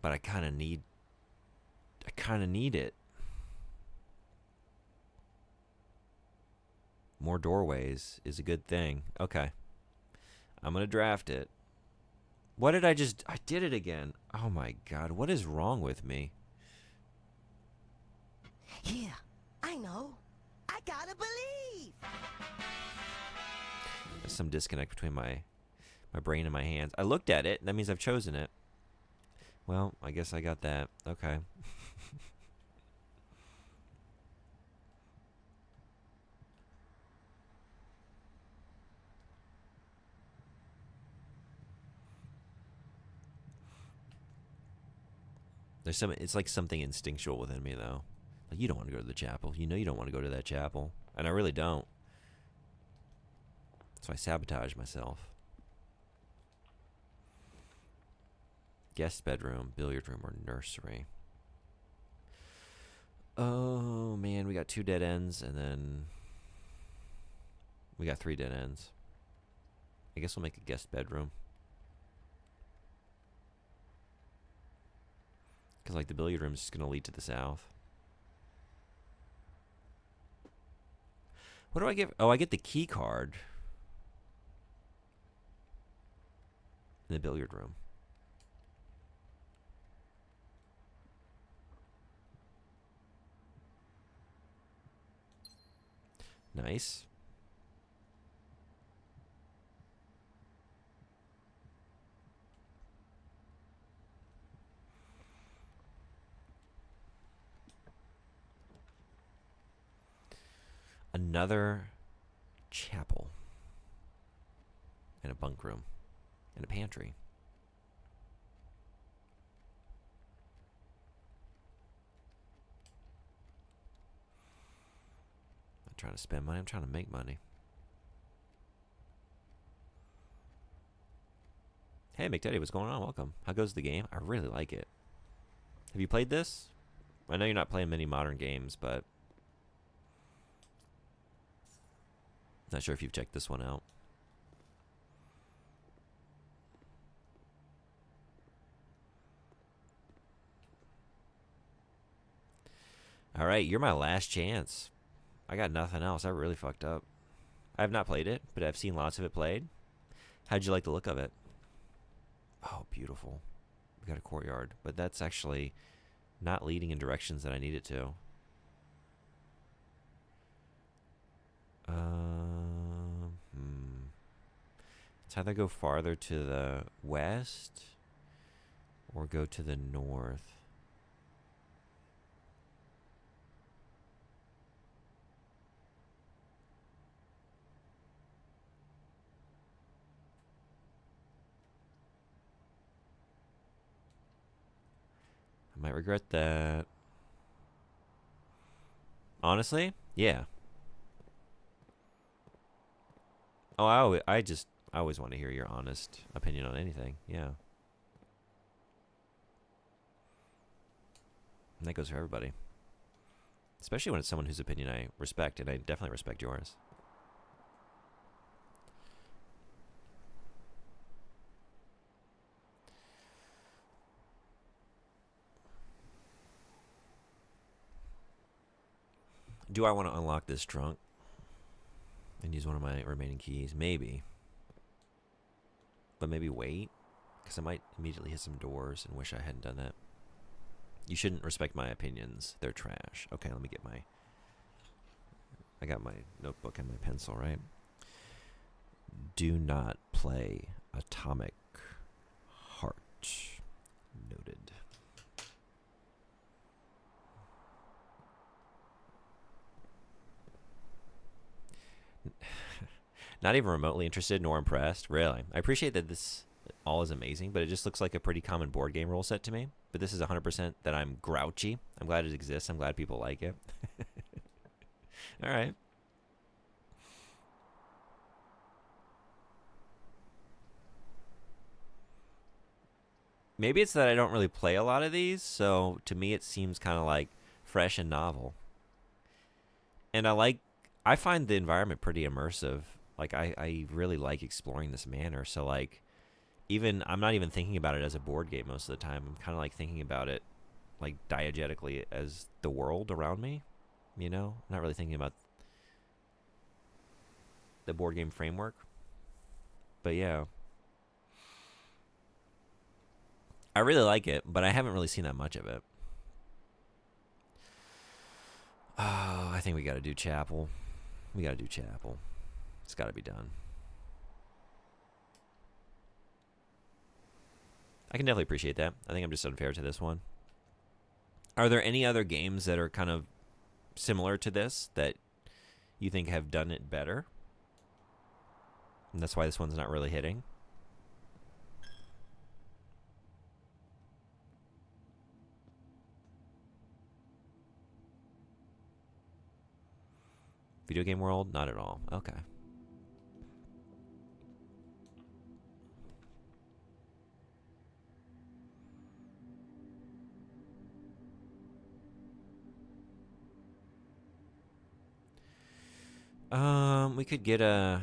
But I kind of need it. More doorways is a good thing. Okay. I'm going to draft it. What did I did it again. Oh my God. What is wrong with me?
Yeah, I know. I gotta believe.
There's some disconnect between my brain and my hands. I looked at it. That means I've chosen it. Well, I guess I got that. Okay. It's like something instinctual within me, though. Like, you don't want to go to the chapel. You know you don't want to go to that chapel. And I really don't. So I sabotage myself. Guest bedroom, billiard room, or nursery. Oh, man. We got 2 dead ends, and then we got 3 dead ends. I guess we'll make a guest bedroom. Because, like, the billiard room is just going to lead to the south. What do I get? Oh, I get the key card in the billiard room. Nice. Another chapel. And a bunk room. And a pantry. I'm not trying to spend money. I'm trying to make money. Hey, McDaddy, what's going on? Welcome. How goes the game? I really like it. Have you played this? I know you're not playing many modern games, but not sure if you've checked this one out. All right, you're my last chance. I got nothing else. I really fucked up. I have not played it, but I've seen lots of it played. How'd you like the look of it? Oh, beautiful. We got a courtyard, but that's actually not leading in directions that I need it to. It's either go farther to the west or go to the north. I might regret that. Honestly, yeah. Oh, I always want to hear your honest opinion on anything. Yeah. And that goes for everybody. Especially when it's someone whose opinion I respect, and I definitely respect yours. Do I want to unlock this trunk and use one of my remaining keys? Maybe. But maybe wait, because I might immediately hit some doors and wish I hadn't done that. You shouldn't respect my opinions. They're trash. Okay, let me get my... I got my notebook and my pencil, right? Do not play Atomic Heart. Noted. Not even remotely interested nor impressed. Really. I appreciate that this all is amazing, but it just looks like a pretty common board game rule set to me. But this is 100% that I'm grouchy. I'm glad it exists. I'm glad people like it. All right. Maybe it's that I don't really play a lot of these, so to me it seems kind of like fresh and novel. And I find the environment pretty immersive. Like I really like exploring this manor. So like even I'm not even thinking about it as a board game most of the time. I'm kind of like thinking about it like diegetically as the world around me, you know? I'm not really thinking about the board game framework. But yeah. I really like it, but I haven't really seen that much of it. Oh, I think we got to do Chapel. We got to do Chapel. It's got to be done. I can definitely appreciate that. I think I'm just unfair to this one. Are there any other games that are kind of similar to this that you think have done it better? And that's why this one's not really hitting? Video game world? Not at all. Okay. We could get a...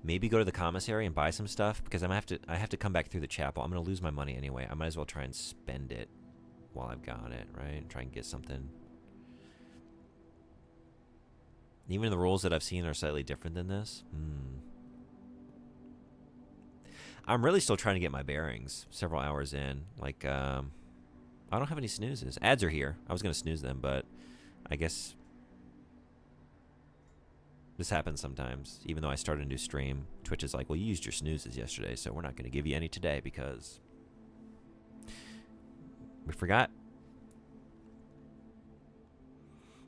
Maybe go to the commissary and buy some stuff, because I have to come back through the chapel. I'm going to lose my money anyway. I might as well try and spend it while I've got it, right? Try and get something. Even the rules that I've seen are slightly different than this. I'm really still trying to get my bearings several hours in. Like, I don't have any snoozes. Ads are here. I was going to snooze them, but I guess this happens sometimes. Even though I started a new stream, Twitch is like, well, you used your snoozes yesterday, so we're not going to give you any today because we forgot.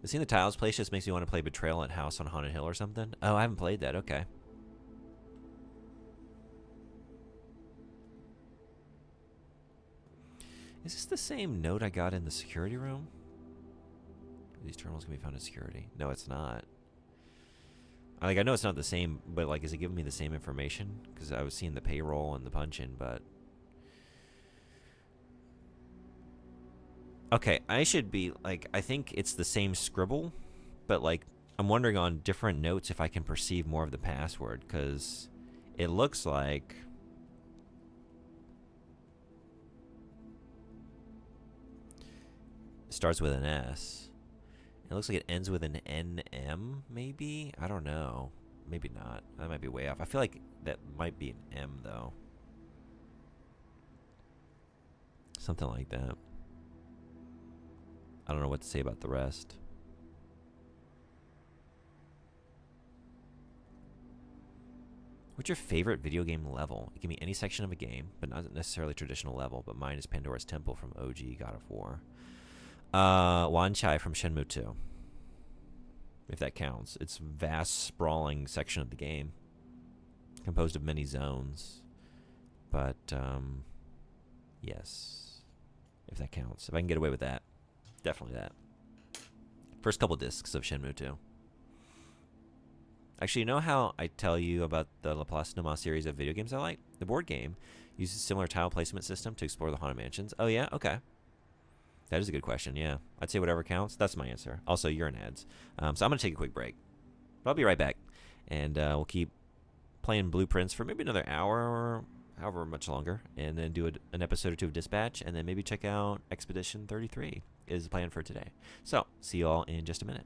Seeing the tiles place just makes me want to play Betrayal at House on Haunted Hill or something. Oh, I haven't played that. Okay. Is this the same note I got in the security room? These terminals can be found in security. No, it's not. Like, I know it's not the same, but like, is it giving me the same information? Because I was seeing the payroll and the punch-in, but... Okay, I should be, like, I think it's the same scribble, but, like, I'm wondering on different notes if I can perceive more of the password, because it looks like... It starts with an S. It looks like it ends with an NM, maybe? I don't know. Maybe not. That might be way off. I feel like that might be an M, though. Something like that. I don't know what to say about the rest. What's your favorite video game level? It can be any section of a game, but not necessarily traditional level, but mine is Pandora's Temple from OG God of War. Wan Chai from Shenmue 2. If that counts. It's a vast, sprawling section of the game. Composed of many zones. But, Yes. If that counts. If I can get away with that. Definitely that. First couple discs of Shenmue 2. Actually, you know how I tell you about the La Place Nomad series of video games I like? The board game uses a similar tile placement system to explore the Haunted Mansions. Oh, yeah? Okay. That is a good question, yeah. I'd say whatever counts. That's my answer. Also, you're in ads. So I'm going to take a quick break. But I'll be right back. And we'll keep playing Blueprints for maybe another hour or however much longer. And then do an episode or two of Dispatch. And then maybe check out Expedition 33 is the plan for today. So, see you all in just a minute.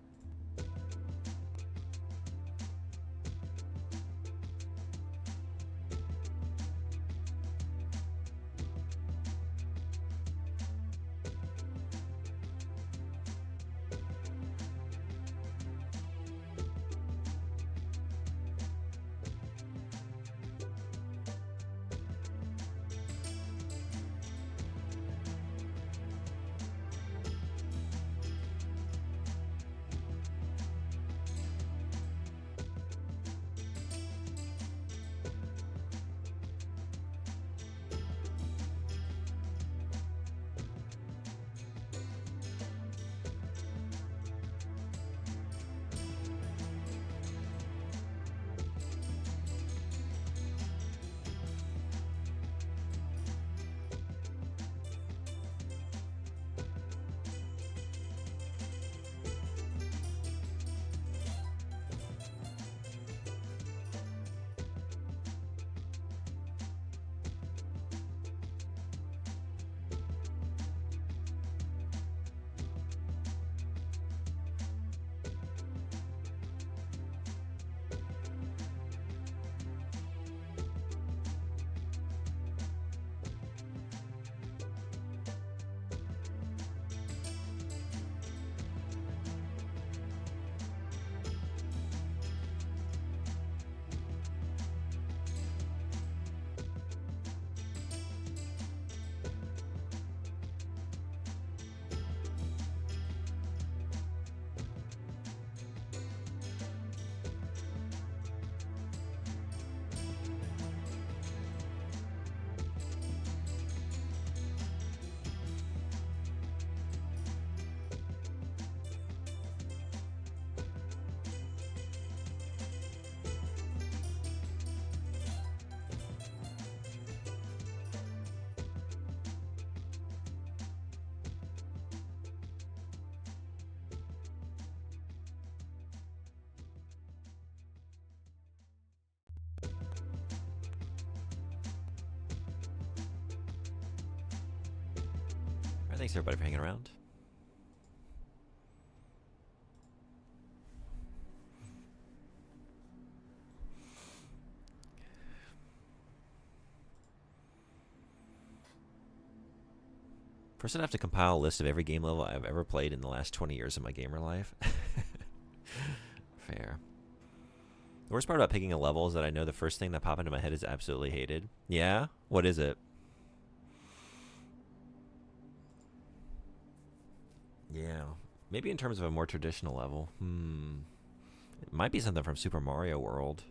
Thanks everybody for hanging around. First, I'd have to compile a list of every game level I've ever played in the last 20 years of my gamer life. Fair. The worst part about picking a level is that I know the first thing that popped into my head is absolutely hated. Yeah? What is it? Yeah. Maybe in terms of a more traditional level. It might be something from Super Mario World.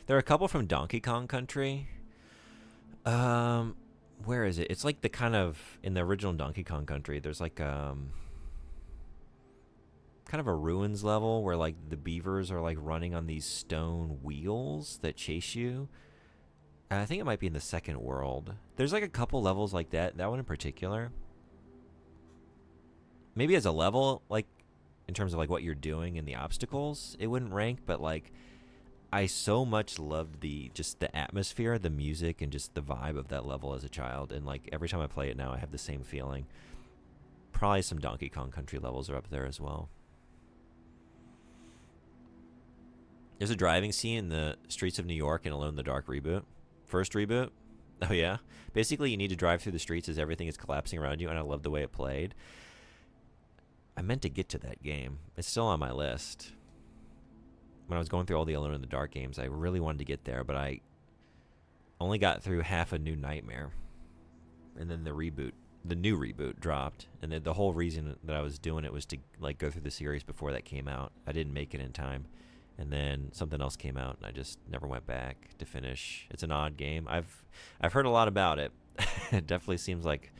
There are a couple from Donkey Kong Country. Where is it? It's like the kind of, in the original Donkey Kong Country, there's like kind of a ruins level where like the beavers are like running on these stone wheels that chase you. And I think it might be in the second world. There's like a couple levels like that. That one in particular. Maybe as a level, like in terms of like what you're doing and the obstacles, it wouldn't rank, but like I so much loved just the atmosphere, the music, and just the vibe of that level as a child. And like every time I play it now, I have the same feeling. Probably some Donkey Kong Country levels are up there as well. There's a driving scene in the streets of New York in Alone in the Dark reboot. First reboot. Oh yeah. Basically, you need to drive through the streets as everything is collapsing around you, and I love the way it played. I meant to get to that game. It's still on my list. When I was going through all the Alone in the Dark games, I really wanted to get there, but I only got through half a New Nightmare. And then the reboot the new reboot dropped, and the whole reason that I was doing it was to like go through the series before that came out. I didn't make it in time, and then something else came out, and I just never went back to finish. It's an odd game. I've heard a lot about it. It definitely seems like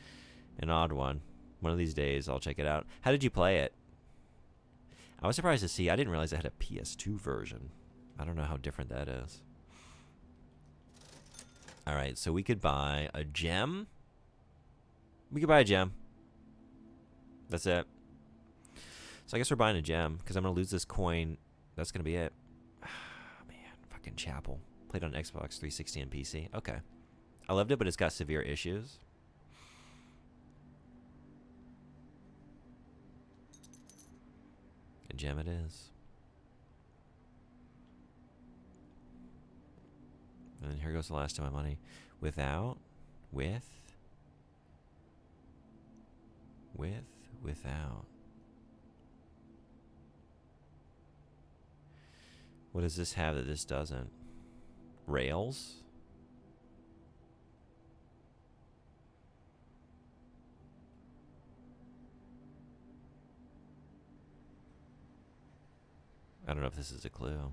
an odd one. One of these days, I'll check it out. How did you play it? I was surprised to see. I didn't realize it had a PS2 version. I don't know how different that is. All right, so we could buy a gem. We could buy a gem. That's it. So I guess we're buying a gem because I'm going to lose this coin. That's going to be it. Man, fucking Chapel. Played on Xbox 360 and PC. Okay. I loved it, but it's got severe issues. A gem it is. And then here goes the last of my money. Without, without. What does this have that this doesn't? Rails? I don't know if this is a clue.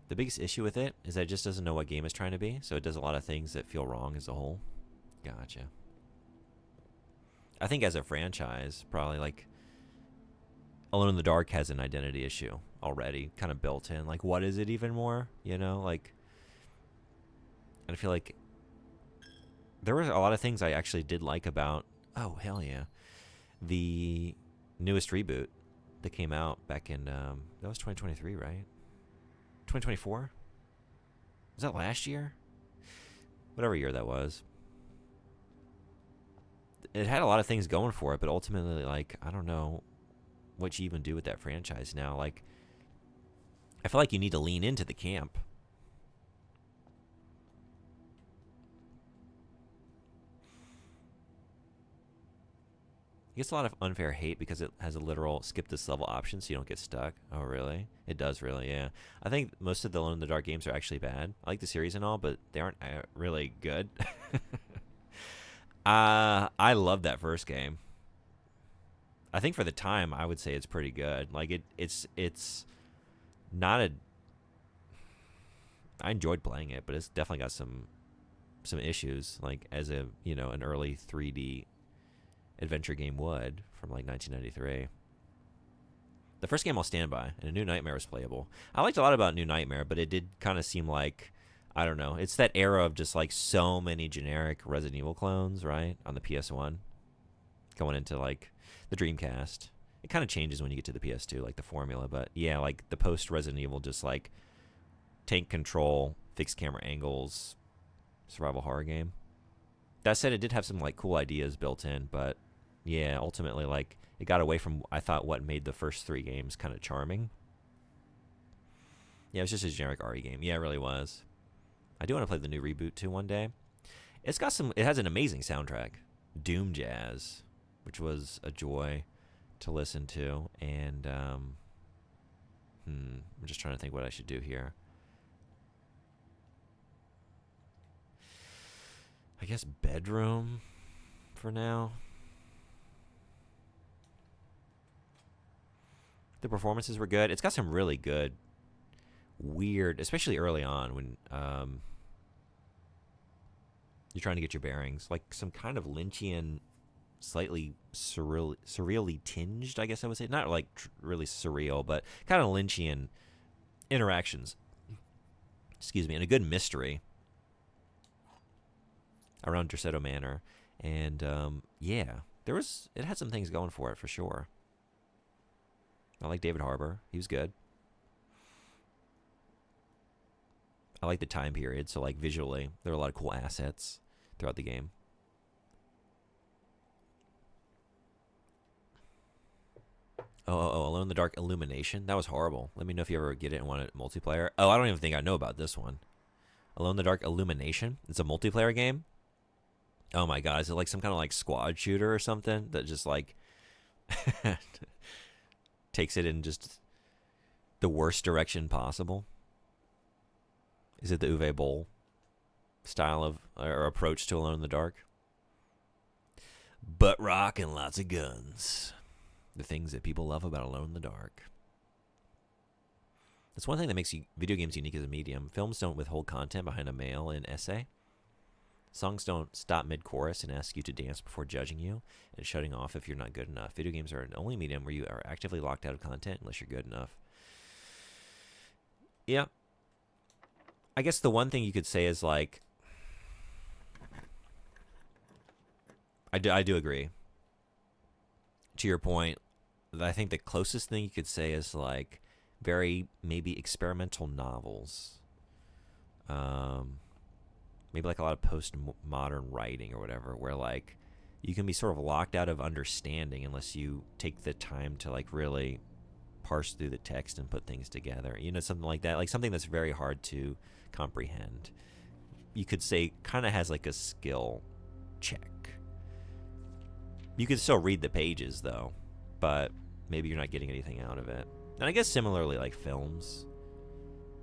The biggest issue with it is that it just doesn't know what game it's trying to be, so it does a lot of things that feel wrong as a whole. Gotcha. I think as a franchise, probably like Alone in the Dark has an identity issue already, kind of built in. Like, what is it even more? You know, like, and I feel like there were a lot of things I actually did like about, oh, hell yeah, the newest reboot that came out back in, that was 2023, right? 2024? Was that last year? Whatever year that was. It had a lot of things going for it, but ultimately, like, I don't know what you even do with that franchise now. Like, I feel like you need to lean into the camp. It gets a lot of unfair hate because it has a literal skip this level option so you don't get stuck. Oh, really? It does, really, yeah. I think most of the Alone in the Dark games are actually bad. I like the series and all, but they aren't really good. I love that first game. I think for the time, I would say it's pretty good. Like, it's not a... I enjoyed playing it, but it's definitely got some issues, like, as a, you know, an early 3D adventure game would from like 1993. The first game I'll stand by, and A New Nightmare was playable. I liked a lot about New Nightmare, but it did kind of seem like, I don't know, it's that era of just like so many generic Resident Evil clones, right, on the PS1, going into like the Dreamcast. It kind of changes when you get to the PS2, like the formula, but yeah, like the post Resident Evil, just like tank control, fixed camera angles, survival horror game. That said, it did have some like cool ideas built in, but yeah, ultimately, like, it got away from, I thought, what made the first three games kind of charming. Yeah, it was just a generic RE game. Yeah, it really was. I do want to play the new reboot, too, one day. It has an amazing soundtrack. Doom Jazz, which was a joy to listen to. And, I'm just trying to think what I should do here. I guess bedroom for now. The performances were good. It's got some really good, weird, especially early on when you're trying to get your bearings. Like some kind of Lynchian, slightly surreally tinged, I guess I would say. Not like really surreal, but kind of Lynchian interactions. Excuse me. And a good mystery around Derceto Manor. And yeah, it had some things going for it for sure. I like David Harbour. He was good. I like the time period. So, like, visually, there were a lot of cool assets throughout the game. Oh, Alone in the Dark Illumination. That was horrible. Let me know if you ever get it and want it multiplayer. Oh, I don't even think I know about this one. Alone in the Dark Illumination. It's a multiplayer game. Oh, my God. Is it like some kind of, like, squad shooter or something that just, like... takes it in just the worst direction possible? Is it the Uwe Boll? style of or approach to Alone in the Dark. Butt rock and lots of guns. The things that people love about Alone in the Dark. That's one thing that makes video games unique as a medium. Films don't withhold content behind a mail and essay. Songs don't stop mid-chorus and ask you to dance before judging you and shutting off if you're not good enough. Video games are the only medium where you are actively locked out of content unless you're good enough. Yeah. I guess the one thing you could say is like, I do agree. To your point, I think the closest thing you could say is like very maybe experimental novels. Maybe like a lot of postmodern writing or whatever, where like you can be sort of locked out of understanding unless you take the time to like really parse through the text and put things together. You know, something like that, like something that's very hard to comprehend. You could say kind of has like a skill check. You could still read the pages though, but maybe you're not getting anything out of it. And I guess similarly like films,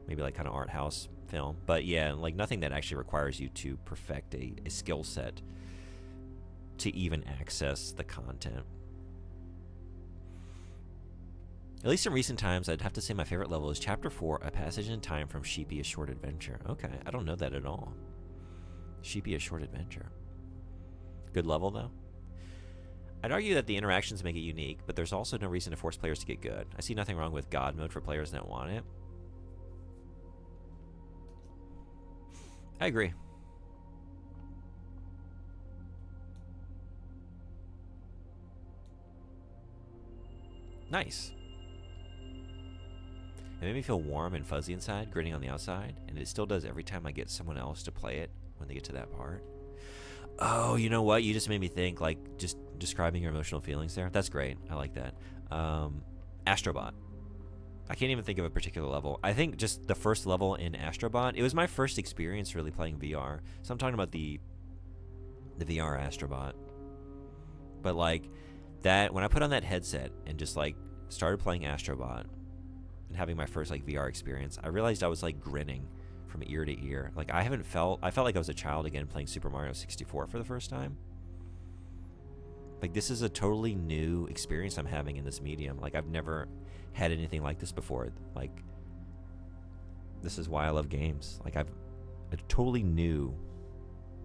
maybe like kind of art house film, but yeah, like nothing that actually requires you to perfect a skill set to even access the content. At least in recent times, I'd have to say my favorite level is Chapter 4, A Passage in Time from Sheepy: A Short Adventure. Okay, I don't know that at all. Sheepy: A Short Adventure. Good level, though. I'd argue that the interactions make it unique, but there's also no reason to force players to get good. I see nothing wrong with God mode for players that want it. I agree. Nice. It made me feel warm and fuzzy inside, gritting on the outside, and it still does every time I get someone else to play it when they get to that part. Oh, you know what? You just made me think, like, just describing your emotional feelings there. That's great. I like that. Astrobot. I can't even think of a particular level. I think just the first level in Astrobot, it was my first experience really playing VR. So I'm talking about the VR Astrobot. But, like, that, when I put on that headset and just, like, started playing Astrobot and having my first, like, VR experience, I realized I was, like, grinning from ear to ear. Like, I felt like I was a child again playing Super Mario 64 for the first time. Like, this is a totally new experience I'm having in this medium. Like, I've never had anything like this before. Like, this is why I love games. Like, I've a totally new,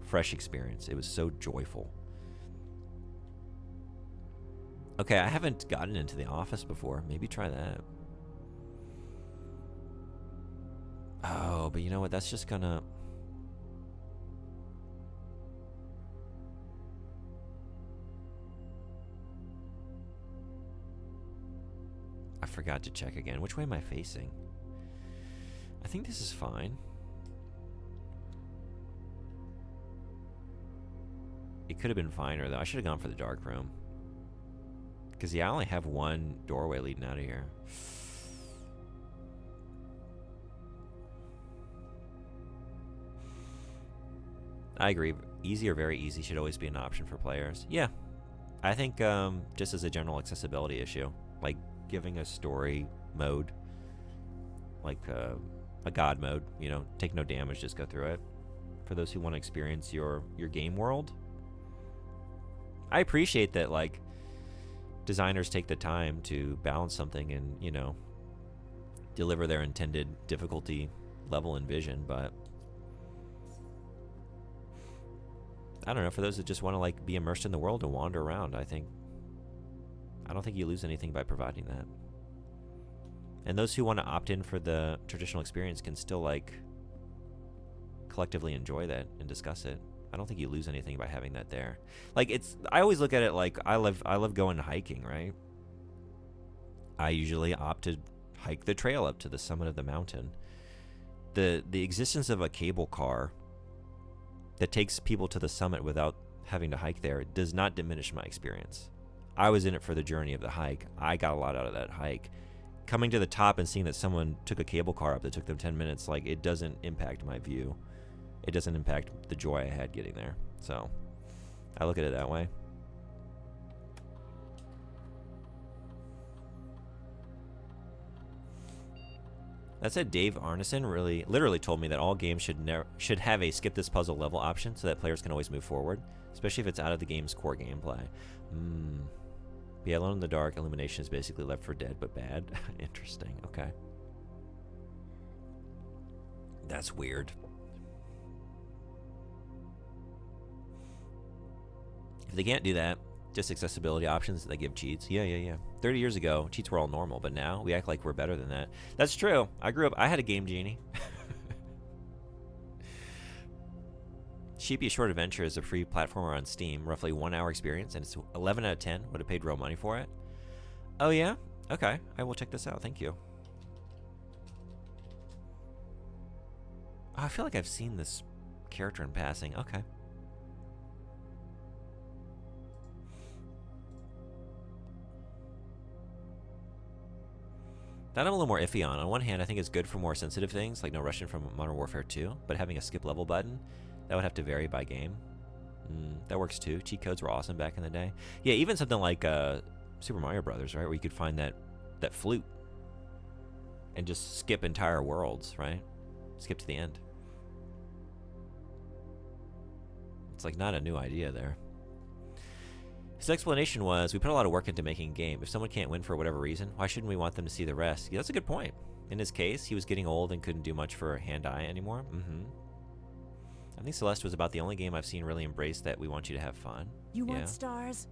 fresh experience. It was so joyful. Okay, I haven't gotten into The Office before. Maybe try that. Oh, but you know what? That's just gonna... I forgot to check again. Which way am I facing? I think this is fine. It could have been finer, though. I should have gone for the dark room. Because, yeah, I only have one doorway leading out of here. I agree. Easy or very easy should always be an option for players. Yeah. I think just as a general accessibility issue, like giving a story mode, like a god mode, you know, take no damage, just go through it. For those who want to experience your game world. I appreciate that, like, designers take the time to balance something and, you know, deliver their intended difficulty level and vision, but I don't know, for those that just want to, like, be immersed in the world and wander around, I don't think you lose anything by providing that. And those who want to opt in for the traditional experience can still, like, collectively enjoy that and discuss it. I don't think you lose anything by having that there. Like, I always look at it like I love going hiking, right? I usually opt to hike the trail up to the summit of the mountain. The existence of a cable car that takes people to the summit without having to hike there does not diminish my experience. I was in it for the journey of the hike. I got a lot out of that hike. Coming to the top and seeing that someone took a cable car up that took them 10 minutes, like, it doesn't impact my view. It doesn't impact the joy I had getting there. So I look at it that way. That said, Dave Arneson literally told me that all games should have a skip this puzzle level option so that players can always move forward, especially if it's out of the game's core gameplay. Be Alone in the Dark Illumination is basically Left 4 Dead but bad. Interesting. Okay. That's weird. If they can't do that, just accessibility options, they give cheats. Yeah. 30 years ago, cheats were all normal, but now we act like we're better than that. That's true. I had a Game Genie. Sheepy Short Adventure is a free platformer on Steam, roughly 1 hour experience, and it's 11 out of 10. Would have paid real money for it. Oh yeah? Okay, I will check this out. Thank you. Oh, I feel like I've seen this character in passing. Okay. That I'm a little more iffy on. On one hand, I think it's good for more sensitive things, like no Russian from Modern Warfare 2, but having a skip level button, that would have to vary by game. That works too. Cheat codes were awesome back in the day. Yeah, even something like Super Mario Brothers, right, where you could find that flute and just skip entire worlds, right? Skip to the end. It's like not a new idea there. His explanation was, we put a lot of work into making a game. If someone can't win for whatever reason, why shouldn't we want them to see the rest? Yeah, that's a good point. In his case, he was getting old and couldn't do much for hand-eye anymore. I think Celeste was about the only game I've seen really embrace that we want you to have fun.
You want stars?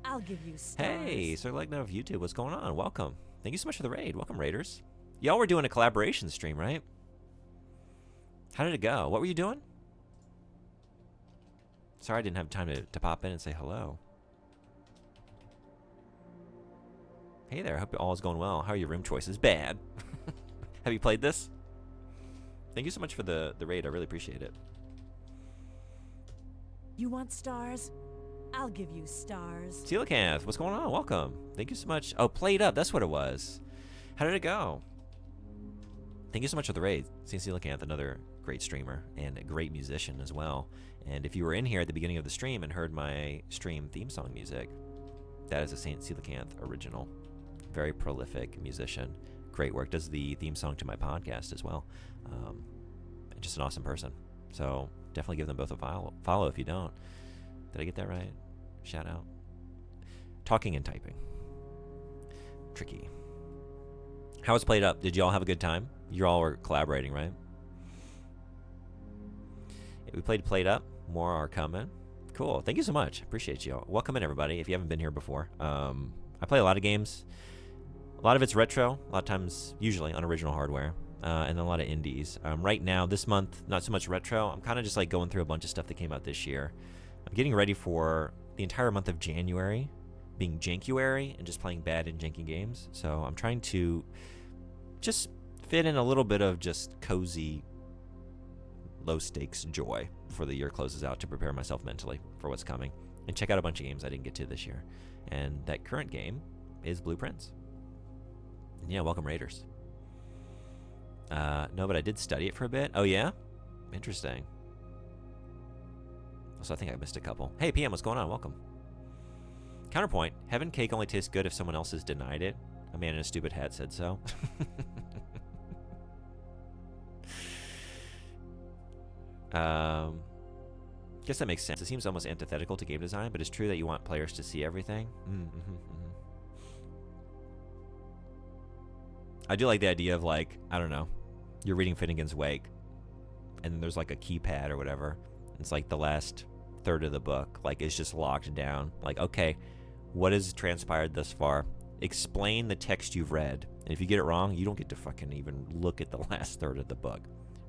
I'll give you stars.
Hey, Sir Legno of YouTube, what's going on? Welcome. Thank you so much for the raid. Welcome, Raiders. Y'all were doing a collaboration stream, right? How did it go? What were you doing? Sorry I didn't have time to pop in and say hello. Hey there, hope all is going well. How are your room choices? Bad. Have you played this? Thank you so much for the raid. I really appreciate it.
You want stars? I'll give you stars.
Coelacanth, what's going on? Welcome. Thank you so much. Oh, Played Up, that's what it was. How did it go? Thank you so much for the raid. Saint Coelacanth, another great streamer and a great musician as well. And if you were in here at the beginning of the stream and heard my stream theme song music, that is a Saint Coelacanth original. Very prolific musician. Great work. Does the theme song to my podcast as well. Just an awesome person. So definitely give them both a follow if you don't. Did I get that right? Shout out. Talking and typing. Tricky. How was Played Up? Did you all have a good time? You all were collaborating, right? Yeah, we Played Up. More are coming. Cool. Thank you so much. Appreciate you all. Welcome in, everybody, if you haven't been here before. I play a lot of games. A lot of it's retro. A lot of times, usually, on original hardware. And a lot of indies. Right now, this month, not so much retro. I'm kind of just like going through a bunch of stuff that came out this year. I'm getting ready for the entire month of January being Jankuary and just playing bad and janky games. So I'm trying to just fit in a little bit of just cozy, low-stakes joy before the year closes out to prepare myself mentally for what's coming. And check out a bunch of games I didn't get to this year. And that current game is Blueprints. And yeah, welcome Raiders. No, but I did study it for a bit. Oh, yeah? Interesting. So I think I missed a couple. Hey, PM, what's going on? Welcome. Counterpoint. Heaven cake only tastes good if someone else has denied it. A man in a stupid hat said so. Guess that makes sense. It seems almost antithetical to game design, but it's true that you want players to see everything. I do like the idea of, like, I don't know, you're reading Finnegan's Wake, and then there's like a keypad or whatever. It's like the last third of the book, like it's just locked down. Like, okay, what has transpired thus far? Explain the text you've read, and if you get it wrong, you don't get to fucking even look at the last third of the book.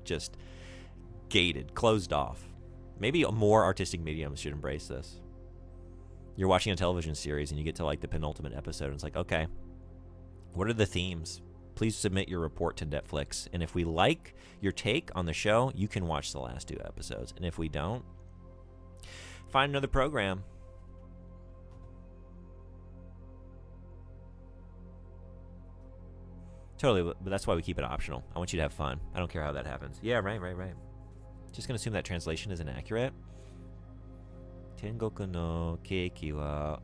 Just gated, closed off. Maybe more artistic mediums should embrace this. You're watching a television series and you get to like the penultimate episode, and it's like, okay, what are the themes? Please submit your report to Netflix, and if we like your take on the show, you can watch the last 2 episodes, and if we don't, find another program. Totally, but that's why we keep it optional. I want you to have fun. I don't care how that happens. Yeah, right. Just gonna assume that translation is inaccurate. Tengoku no keiki wa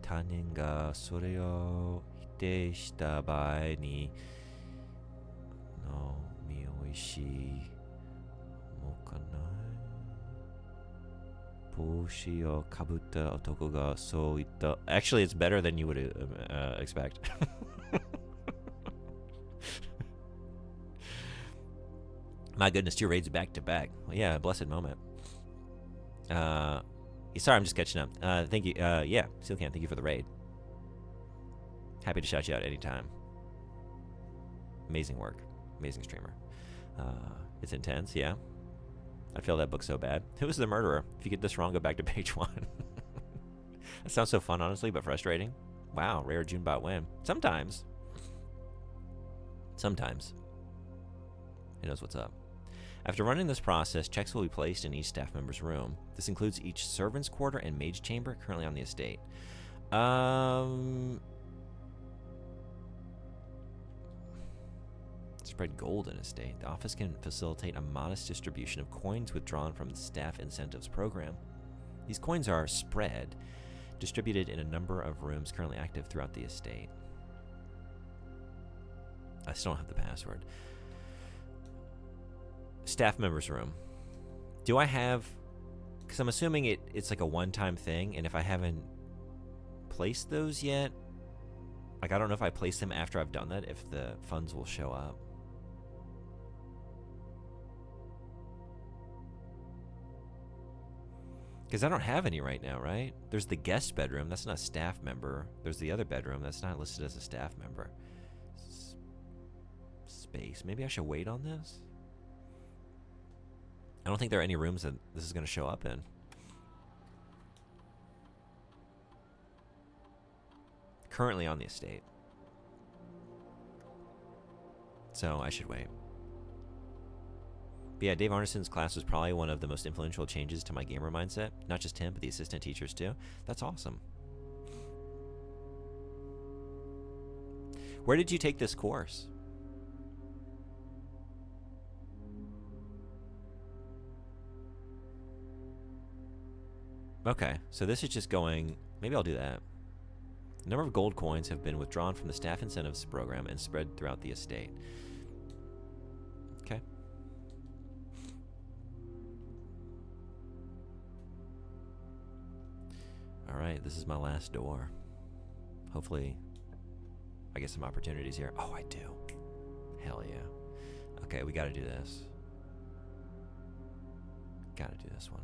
tanin ga sore o hite shita bae ni Oh, mi oishii mokanai. Boshi o kabuta otoko ga so itta. Actually, it's better than you would expect. My goodness, 2 raids back to back. Well, yeah, blessed moment. Sorry, I'm just catching up. Thank you. Yeah, Steelcam, thank you for the raid. Happy to shout you out anytime. Amazing work. Amazing streamer. It's intense, yeah. I feel that book so bad. Who was the murderer? If you get this wrong, go back to page 1. That sounds so fun, honestly, but frustrating. Wow, rare Junebot win. Sometimes. Sometimes. He knows what's up. After running this process, checks will be placed in each staff member's room. This includes each servant's quarter and mage chamber currently on the estate. Spread gold in estate. The office can facilitate a modest distribution of coins withdrawn from the staff incentives program. These coins are spread, distributed in a number of rooms currently active throughout the estate. I still don't have the password. Staff member's room. Do I have... Because I'm assuming it's like a one-time thing, and if I haven't placed those yet, like I don't know if I place them after I've done that, if the funds will show up. Because I don't have any right now, right? There's the guest bedroom. That's not a staff member. There's the other bedroom. That's not listed as a staff member. Space. Maybe I should wait on this? I don't think there are any rooms that this is going to show up in. Currently on the estate. So I should wait. But yeah, Dave Arneson's class was probably one of the most influential changes to my gamer mindset. Not just him, but the assistant teachers too. That's awesome. Where did you take this course? Okay, so this is just going... Maybe I'll do that. A number of gold coins have been withdrawn from the staff incentives program and spread throughout the estate. Okay. Alright, this is my last door. Hopefully I get some opportunities here. Oh, I do. Hell yeah. Okay, we gotta do this. Gotta do this one.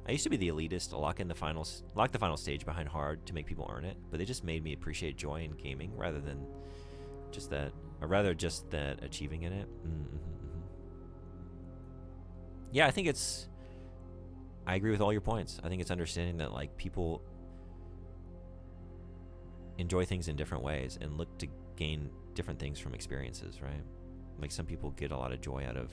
I used to be the elitist, lock the final stage behind hard to make people earn it, but they just made me appreciate joy in gaming rather than just that, or rather just that achieving in it. Yeah, I think it's... I agree with all your points. I think it's understanding that like people enjoy things in different ways and look to gain different things from experiences, right? Like some people get a lot of joy out of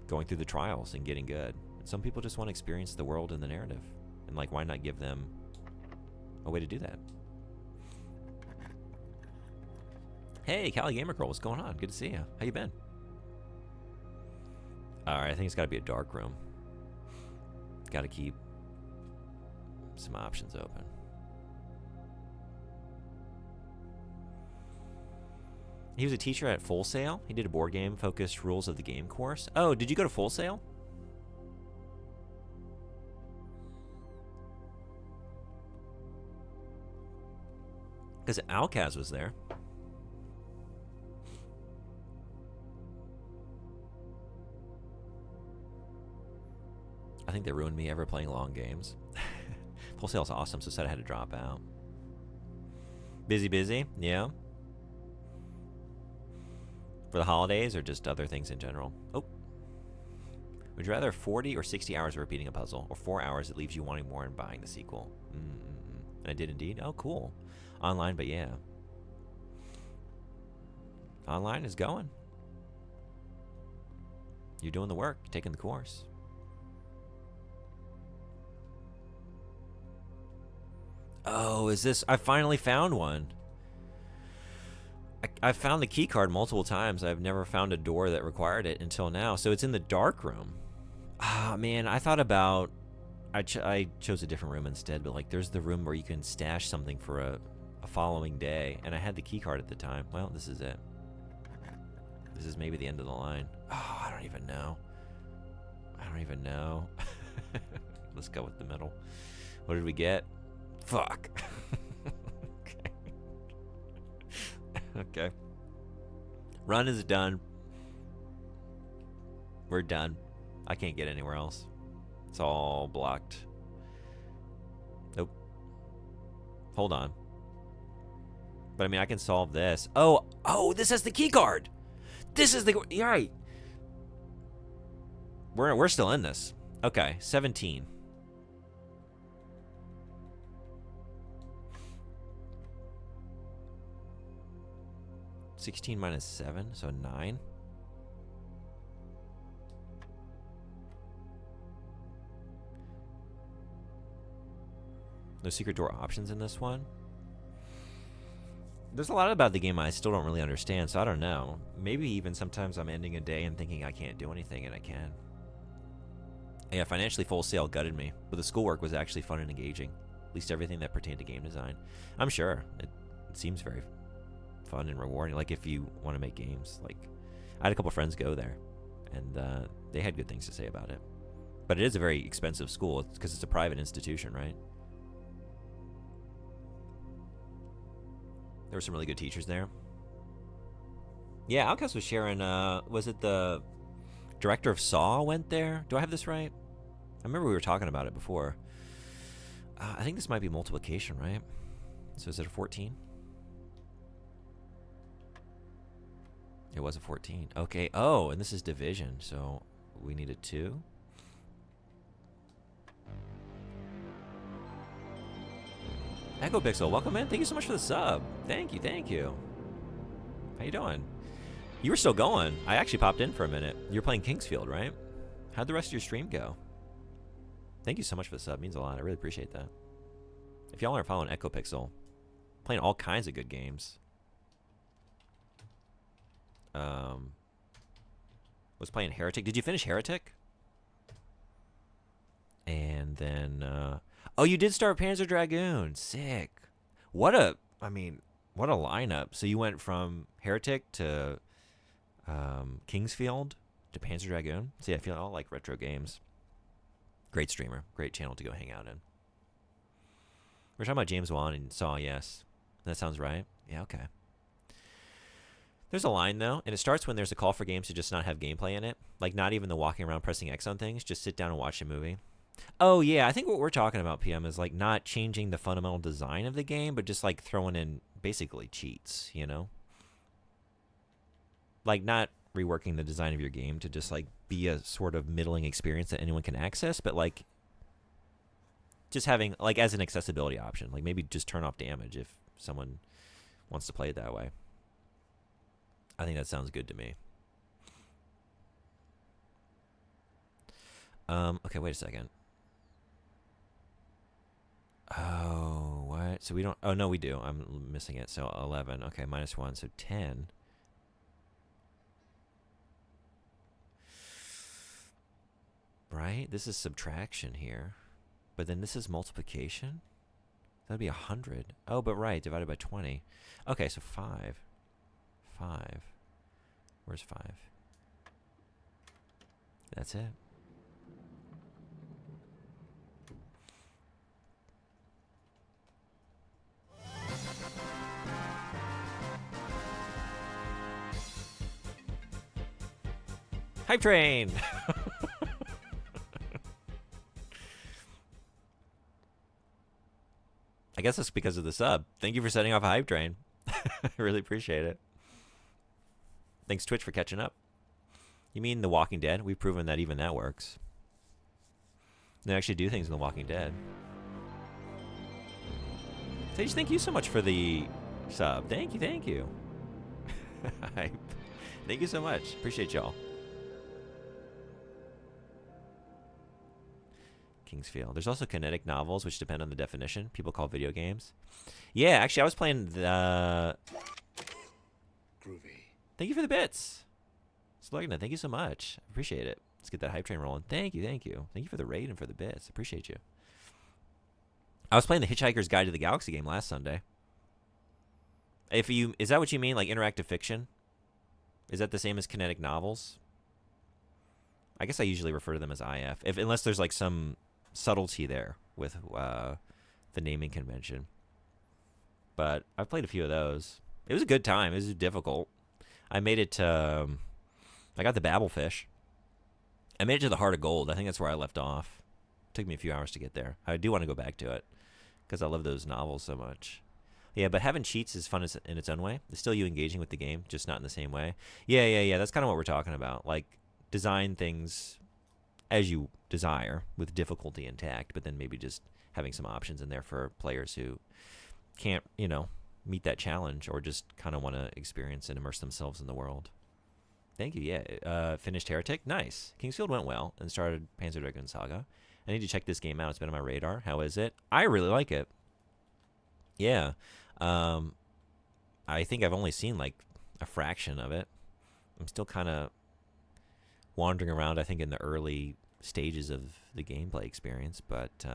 going through the trials and getting good. And some people just want to experience the world and the narrative. And like, why not give them a way to do that? Hey, Cali Gamer Girl, what's going on? Good to see you. How you been? Alright, I think it's got to be a dark room. Got to keep some options open. He was a teacher at Full Sail. He did a board game focused rules of the game course. Oh, did you go to Full Sail? Because Alcaz was there. I think they ruined me ever playing long games. Full Sail's awesome, so said I had to drop out. Busy? Yeah. For the holidays or just other things in general? Oh. Would you rather 40 or 60 hours of repeating a puzzle, or 4 hours that leaves you wanting more and buying the sequel? And I did indeed. Oh, cool. Online, but yeah. Online is going. You're doing the work, taking the course. Oh, is this... I finally found one. I've found the key card multiple times. I've never found a door that required it until now. So it's in the dark room. Ah, man, I thought about... I chose a different room instead, but like there's the room where you can stash something for a a following day, and I had the key card at the time. Well, this is it. This is maybe the end of the line. Oh, I don't even know. I don't even know. Let's go with the middle. What did we get? Fuck. Okay. Okay. Run is done. We're done. I can't get anywhere else. It's all blocked. Nope. Hold on. But I mean, I can solve this. Oh, this has the key card. This is the. You're right. We're still in this. Okay, 17. (16 minus 7), so 9. No secret door options in this one. There's a lot about the game I still don't really understand, so I don't know. Maybe even sometimes I'm ending a day and thinking I can't do anything, and I can. Yeah, Financially Full Sail gutted me, but the schoolwork was actually fun and engaging. At least everything that pertained to game design. I'm sure. It seems very fun and rewarding. Like, if you want to make games. Like, I had a couple friends go there, and they had good things to say about it. But it is a very expensive school because it's a private institution, right? There were some really good teachers there. Yeah, Outcast was sharing. Was it the director of Saw went there? Do I have this right? I remember we were talking about it before. I think this might be multiplication, right? So is it a 14? It was a 14. Okay. Oh, and this is division. So we need a 2. Echo Pixel, welcome in. Thank you so much for the sub. Thank you, thank you. How you doing? You were still going. I actually popped in for a minute. You were playing Kingsfield, right? How'd the rest of your stream go? Thank you so much for the sub. It means a lot. I really appreciate that. If y'all aren't following Echo Pixel, playing all kinds of good games. Was playing Heretic. Did you finish Heretic? And then oh, you did start Panzer Dragoon. Sick. What a lineup. So you went from Heretic to Kingsfield to Panzer Dragoon. See, I feel all like retro games. Great streamer. Great channel to go hang out in. We're talking about James Wan and Saw, yes. That sounds right. Yeah, okay. There's a line, though, and it starts when there's a call for games to just not have gameplay in it. Like, not even the walking around pressing X on things. Just sit down and watch a movie. Oh, yeah, I think what we're talking about, PM, is, like, not changing the fundamental design of the game, but just, like, throwing in, basically, cheats, you know? Like, not reworking the design of your game to just, like, be a sort of middling experience that anyone can access, but, like, just having, like, as an accessibility option. Like, maybe just turn off damage if someone wants to play it that way. I think that sounds good to me. Okay, wait a second. Oh, what? So we don't... Oh, no, we do. I'm missing it. So 11. Okay, minus 1. So 10. Right? This is subtraction here. But then this is multiplication? That'd be 100. Oh, but right. Divided by 20. Okay, so 5. 5. Where's 5? That's it. Hype Train! I guess it's because of the sub. Thank you for setting off a Hype Train. I really appreciate it. Thanks, Twitch, for catching up. You mean The Walking Dead? We've proven that even that works. They actually do things in The Walking Dead. Sage, thank you so much for the sub. Thank you, thank you. Thank you so much. Appreciate y'all. Kingsfield. There's also kinetic novels, which depend on the definition. People call video games. Yeah, actually, I was playing the...
Groovy.
Thank you for the bits. Slugna, thank you so much. Appreciate it. Let's get that Hype Train rolling. Thank you, thank you. Thank you for the raid and for the bits. Appreciate you. I was playing the Hitchhiker's Guide to the Galaxy game last Sunday. Is that what you mean, like interactive fiction? Is that the same as kinetic novels? I guess I usually refer to them as IF, unless there's like some subtlety there with the naming convention. But I've played a few of those. It was a good time. It was difficult. I made it to... I got the Babelfish. I made it to the Heart of Gold. I think that's where I left off. It took me a few hours to get there. I do want to go back to it because I love those novels so much. Yeah, but having cheats is fun in its own way. It's still you engaging with the game, just not in the same way. Yeah. That's kind of what we're talking about. Like, design things as you desire with difficulty intact, but then maybe just having some options in there for players who can't, meet that challenge or just kind of want to experience and immerse themselves in the world. Thank you. Yeah. Finished Heretic. Nice. Kingsfield went well and started Panzer Dragoon Saga. I need to check this game out. It's been on my radar. How is it? I really like it. Yeah. I think I've only seen like a fraction of it. I'm still kind of wandering around, I think, in the early stages of the gameplay experience, but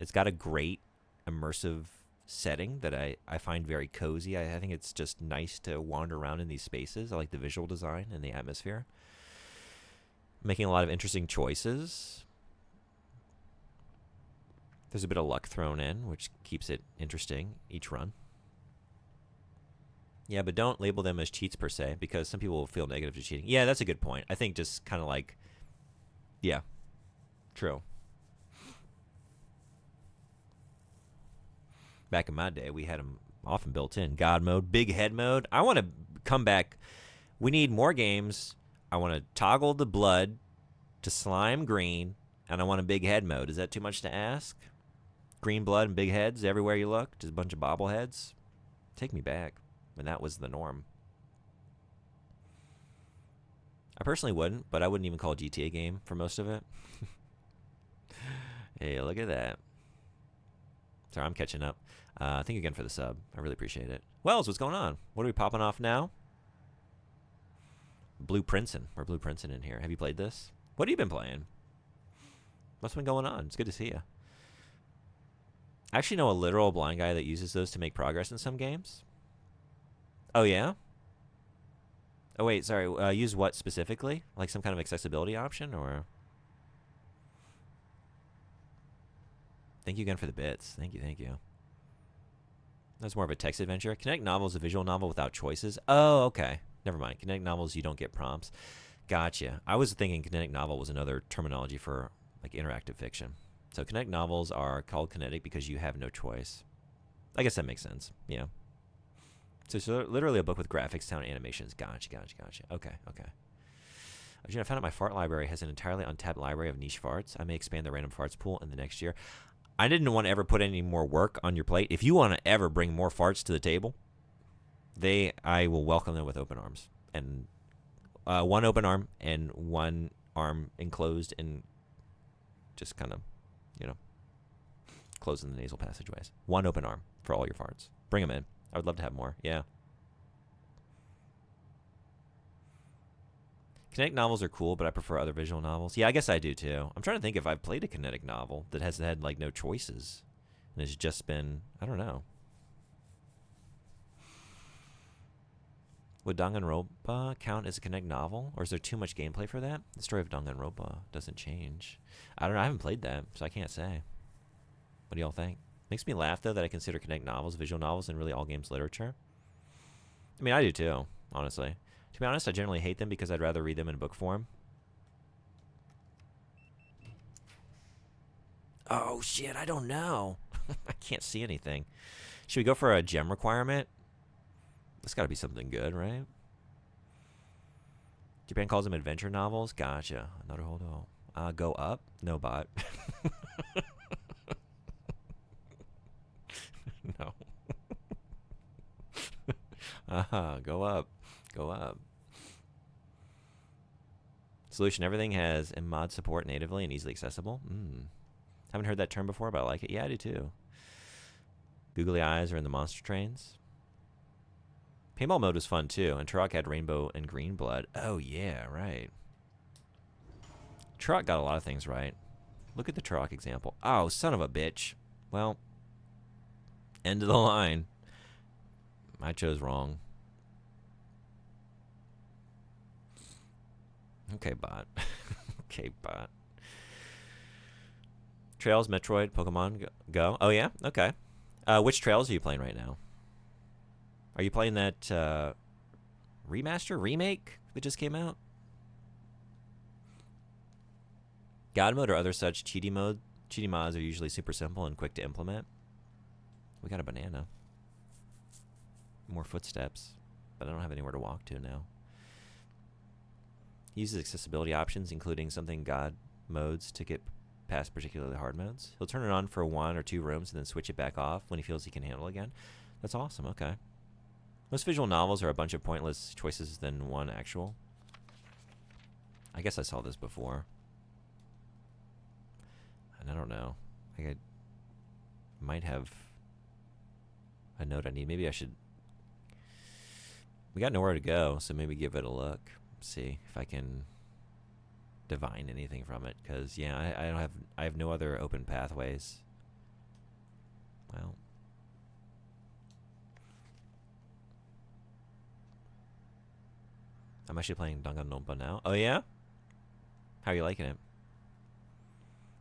it's got a great immersive setting that I find very cozy. I think it's just nice to wander around in these spaces. I like the visual design and the atmosphere. Making a lot of interesting choices. There's a bit of luck thrown in, which keeps it interesting each run. Yeah, but don't label them as cheats per se, because some people will feel negative to cheating. Yeah, that's a good point. I think just kind of like, yeah, true. Back in my day, we had them often built in. God mode, big head mode. I want to come back. We need more games. I want to toggle the blood to slime green, and I want a big head mode. Is that too much to ask? Green blood and big heads everywhere you look? Just a bunch of bobbleheads? Take me back when that was the norm. I personally wouldn't, but I wouldn't even call a GTA game for most of it. Hey, look at that. Sorry, I'm catching up. Thank you again for the sub. I really appreciate it. Wells, what's going on? What are we popping off now? Blue Princeton. We're Blue Princeton in here. Have you played this? What have you been playing? What's been going on? It's good to see you. I actually know a literal blind guy that uses those to make progress in some games. Oh, yeah? Oh, wait, sorry. Use what specifically? Like some kind of accessibility option, or? Thank you again for the bits. Thank you. That's more of a text adventure. Kinetic novel is a visual novel without choices. Oh, okay. Never mind. Kinetic novels, you don't get prompts. Gotcha. I was thinking kinetic novel was another terminology for like interactive fiction. So kinetic novels are called kinetic because you have no choice. I guess that makes sense. Yeah. So it's literally a book with graphics, sound, and animations. Gotcha. Okay. I found out my fart library has an entirely untapped library of niche farts. I may expand the random farts pool in the next year. I didn't want to ever put any more work on your plate. If you want to ever bring more farts to the table, I will welcome them with open arms. And one open arm and one arm enclosed and just kind of, closing the nasal passageways. One open arm for all your farts. Bring them in. I would love to have more. Yeah. Kinetic novels are cool, but I prefer other visual novels. Yeah, I guess I do too. I'm trying to think if I've played a kinetic novel that has had like no choices. And it's just been, I don't know. Would Danganronpa count as a kinetic novel? Or is there too much gameplay for that? The story of Danganronpa doesn't change. I don't know. I haven't played that, so I can't say. What do y'all think? Makes me laugh, though, that I consider kinetic novels visual novels and really all games literature. I mean, I do too, honestly. To be honest, I generally hate them because I'd rather read them in book form. Oh, shit, I don't know. I can't see anything. Should we go for a gem requirement? That's got to be something good, right? Japan calls them adventure novels. Gotcha. Naruhodo. Go up? No bot. No. Go up. Go up. Solution: everything has mod support natively and easily accessible. Haven't heard that term before, but I like it. Yeah, I do too. Googly eyes are in the monster trains. Paintball mode was fun too, and Turok had rainbow and green blood. Oh yeah, right. Turok got a lot of things right. Look at the Turok example. Oh, son of a bitch. Well, end of the line. I chose wrong. Okay, bot. Okay, bot. Trails, Metroid, Pokemon Go. Oh, yeah? Okay. Which Trails are you playing right now? Are you playing that remaster, remake that just came out? God mode or other such cheaty mods are usually super simple and quick to implement. We got a banana. More footsteps, but I don't have anywhere to walk to now. He uses accessibility options, including something God modes to get past particularly hard modes. He'll turn it on for 1 or 2 rooms and then switch it back off when he feels he can handle it again. That's awesome. Okay. Most visual novels are a bunch of pointless choices than one actual. I guess I saw this before. And I don't know. I might have a note I need. Maybe I should... We got nowhere to go, so maybe give it a look. See if I can divine anything from it. Because, yeah, I have no other open pathways. Well... I'm actually playing Danganronpa now. Oh, yeah? How are you liking it?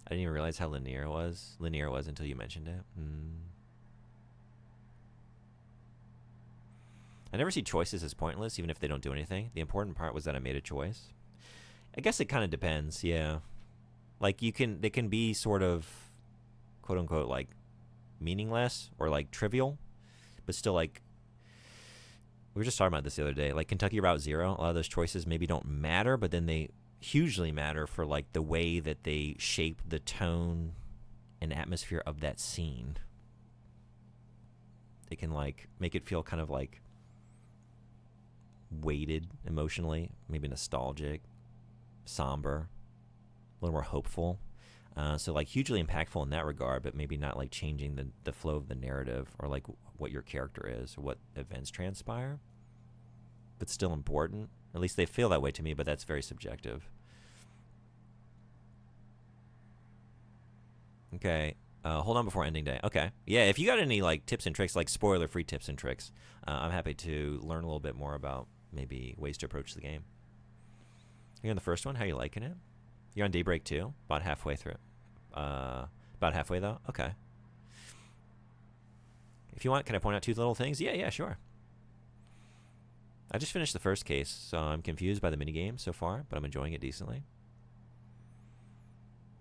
I didn't even realize how linear it was until you mentioned it. I never see choices as pointless, even if they don't do anything. The important part was that I made a choice. I guess it kind of depends, yeah. Like, they can be sort of, quote-unquote, like, meaningless or, like, trivial, but still, like, we were just talking about this the other day. Like, Kentucky Route Zero, a lot of those choices maybe don't matter, but then they hugely matter for, like, the way that they shape the tone and atmosphere of that scene. They can, like, make it feel kind of, like, weighted emotionally, maybe nostalgic, somber, a little more hopeful. So, like, hugely impactful in that regard, but maybe not, like, changing the flow of the narrative or, like, what your character is or what events transpire. But still important. At least they feel that way to me, but that's very subjective. Okay. Hold on before ending day. Okay. Yeah, if you got any, like, tips and tricks, like spoiler-free tips and tricks, I'm happy to learn a little bit more about maybe ways to approach the game. You're on the first one? How are you liking it? You're on Daybreak 2? About halfway through. About halfway, though? Okay. If you want, can I point out 2 little things? Yeah, sure. I just finished the first case, so I'm confused by the minigame so far, but I'm enjoying it decently.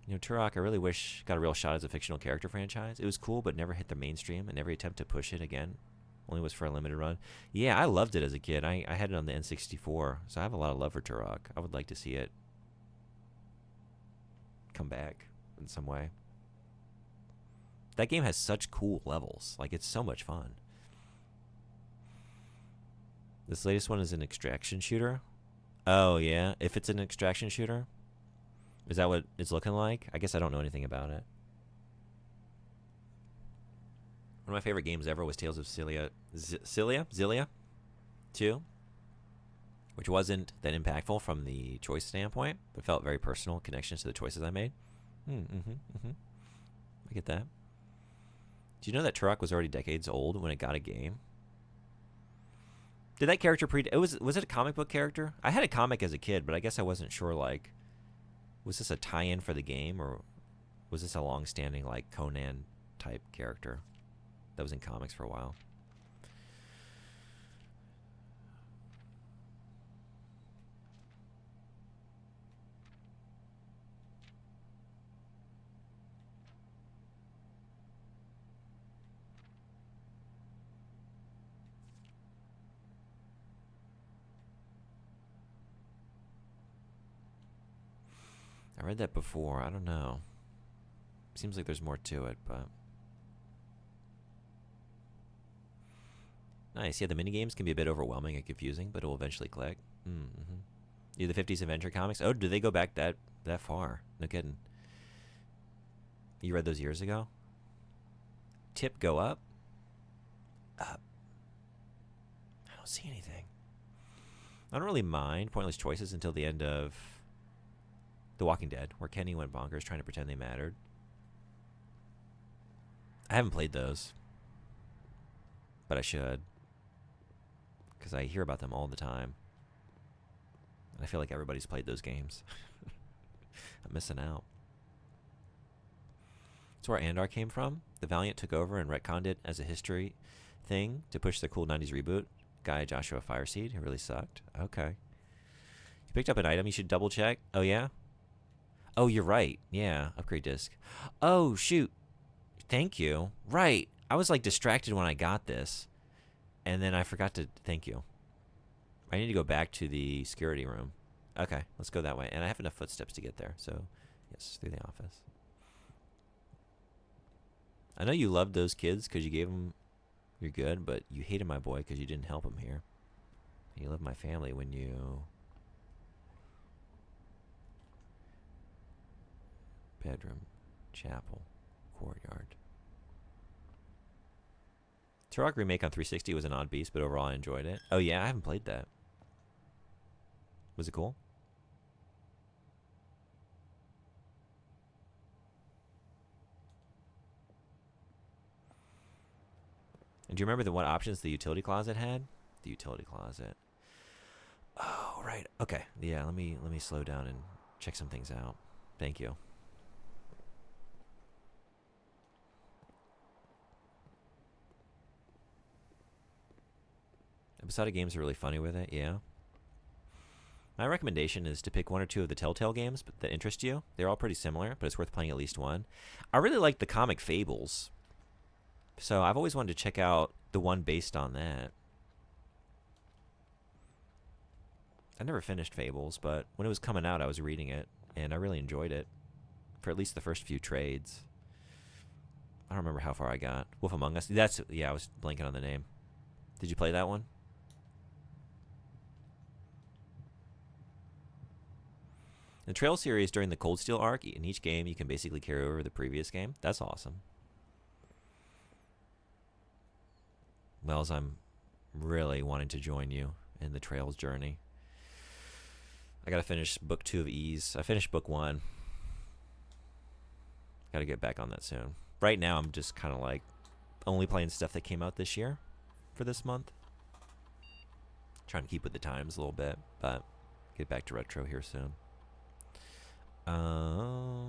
You know, Turok, I really wish got a real shot as a fictional character franchise. It was cool, but never hit the mainstream, and every attempt to push it again only was for a limited run. Yeah, I loved it as a kid. I had it on the N64, so I have a lot of love for Turok. I would like to see it come back in some way. That game has such cool levels. Like, it's so much fun. This latest one is an extraction shooter. Oh, yeah. If it's an extraction shooter, is that what it's looking like? I guess I don't know anything about it. One of my favorite games ever was Tales of Xillia 2, which wasn't that impactful from the choice standpoint, but felt very personal connections to the choices I made. I get that. Do you know that Turok was already decades old when it got a game? Did that character was it a comic book character? I had a comic as a kid, but I guess I wasn't sure, like, was this a tie-in for the game, or was this a long-standing, like, Conan-type character that was in comics for a while? I read that before. I don't know. Seems like there's more to it, but... Nice. Yeah, the minigames can be a bit overwhelming and confusing, but it will eventually click. Yeah, the 50s Adventure comics. Oh, do they go back that far? No kidding. You read those years ago? Tip go up? Up. I don't see anything. I don't really mind pointless choices until the end of The Walking Dead, where Kenny went bonkers trying to pretend they mattered. I haven't played those, but I should. because I hear about them all the time. And I feel like everybody's played those games. I'm missing out. That's where Andar came from. The Valiant took over and retconned it as a history thing to push the cool 90s reboot. Guy Joshua Fireseed, who really sucked. Okay. You picked up an item you should double check. Oh, yeah? Oh, you're right. Yeah, upgrade disc. Oh, shoot. Thank you. Right. I was like distracted when I got this. And then I forgot to thank you. I need to go back to the security room. Okay, let's go that way. And I have enough footsteps to get there. So, yes, through the office. I know you loved those kids because you gave them your good, but you hated my boy because you didn't help him here. You loved my family when you... Bedroom, chapel, courtyard. Turok Remake on 360 was an odd beast, but overall I enjoyed it. Oh yeah, I haven't played that. Was it cool? And do you remember what options the utility closet had? The utility closet. Oh, right. Okay. Yeah, let me slow down and check some things out. Thank you. Episodic games are really funny with it, yeah. My recommendation is to pick one or two of the Telltale games that interest you. They're all pretty similar, but it's worth playing at least one. I really like the comic Fables. So I've always wanted to check out the one based on that. I never finished Fables, but when it was coming out, I was reading it, and I really enjoyed it. For at least the first few trades. I don't remember how far I got. Wolf Among Us. Yeah, I was blanking on the name. Did you play that one? The Trail series during the Cold Steel arc, in each game you can basically carry over the previous game. That's awesome. Wells, I'm really wanting to join you in the Trails journey. I gotta finish book 2 of Ease. I finished book 1. Gotta get back on that soon. Right now I'm just kind of like only playing stuff that came out this year for this month. Trying to keep with the times a little bit, but get back to retro here soon. I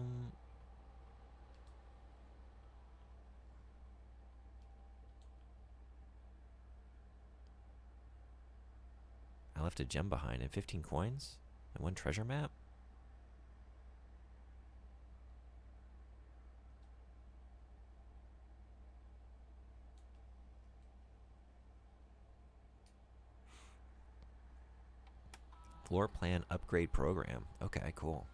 left a gem behind and 15 coins and 1 treasure map. Floor plan upgrade program. Okay, cool.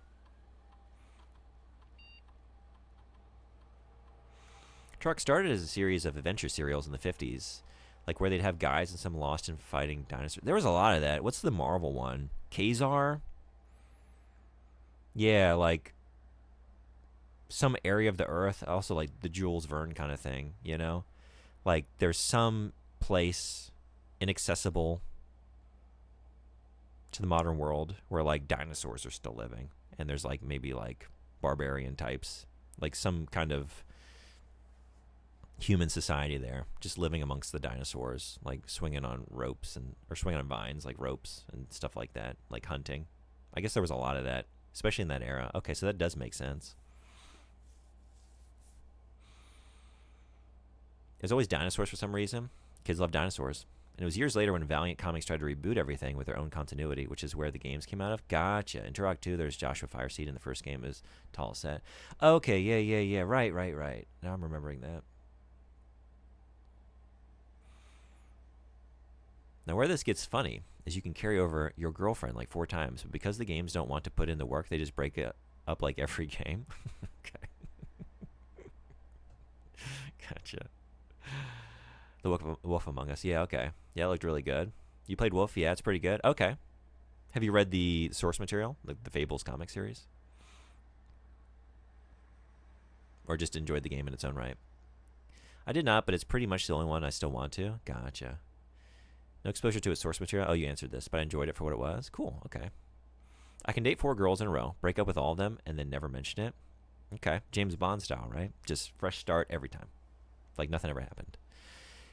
Truck started as a series of adventure serials in the 50s, like where they'd have guys and some lost in fighting dinosaurs. There was a lot of that. What's the Marvel one? Kazar? Yeah, like some area of the earth, also like the Jules Verne kind of thing, you know? Like there's some place inaccessible to the modern world where like dinosaurs are still living, and there's like maybe like barbarian types, like some kind of human society there, just living amongst the dinosaurs, like swinging on ropes or swinging on vines, like ropes and stuff like that, like hunting. I guess there was a lot of that, especially in that era. Okay, so that does make sense. There's always dinosaurs for some reason. Kids love dinosaurs. And it was years later when Valiant Comics tried to reboot everything with their own continuity, which is where the games came out of. Gotcha. In Turok 2, there's Joshua Fireseed in the first game is Tall Set. Okay, yeah. Right. Now I'm remembering that. Now, where this gets funny is you can carry over your girlfriend like 4 times, but because the games don't want to put in the work, they just break it up like every game. Okay. Gotcha. The Wolf Among Us. Yeah, okay. Yeah, it looked really good. You played Wolf? Yeah, it's pretty good. Okay. Have you read the source material, the Fables comic series? Or just enjoyed the game in its own right? I did not, but it's pretty much the only one I still want to. Gotcha. No exposure to its source material? Oh, you answered this, but I enjoyed it for what it was? Cool, okay. I can date 4 girls in a row, break up with all of them, and then never mention it. Okay, James Bond style, right? Just fresh start every time. Like nothing ever happened.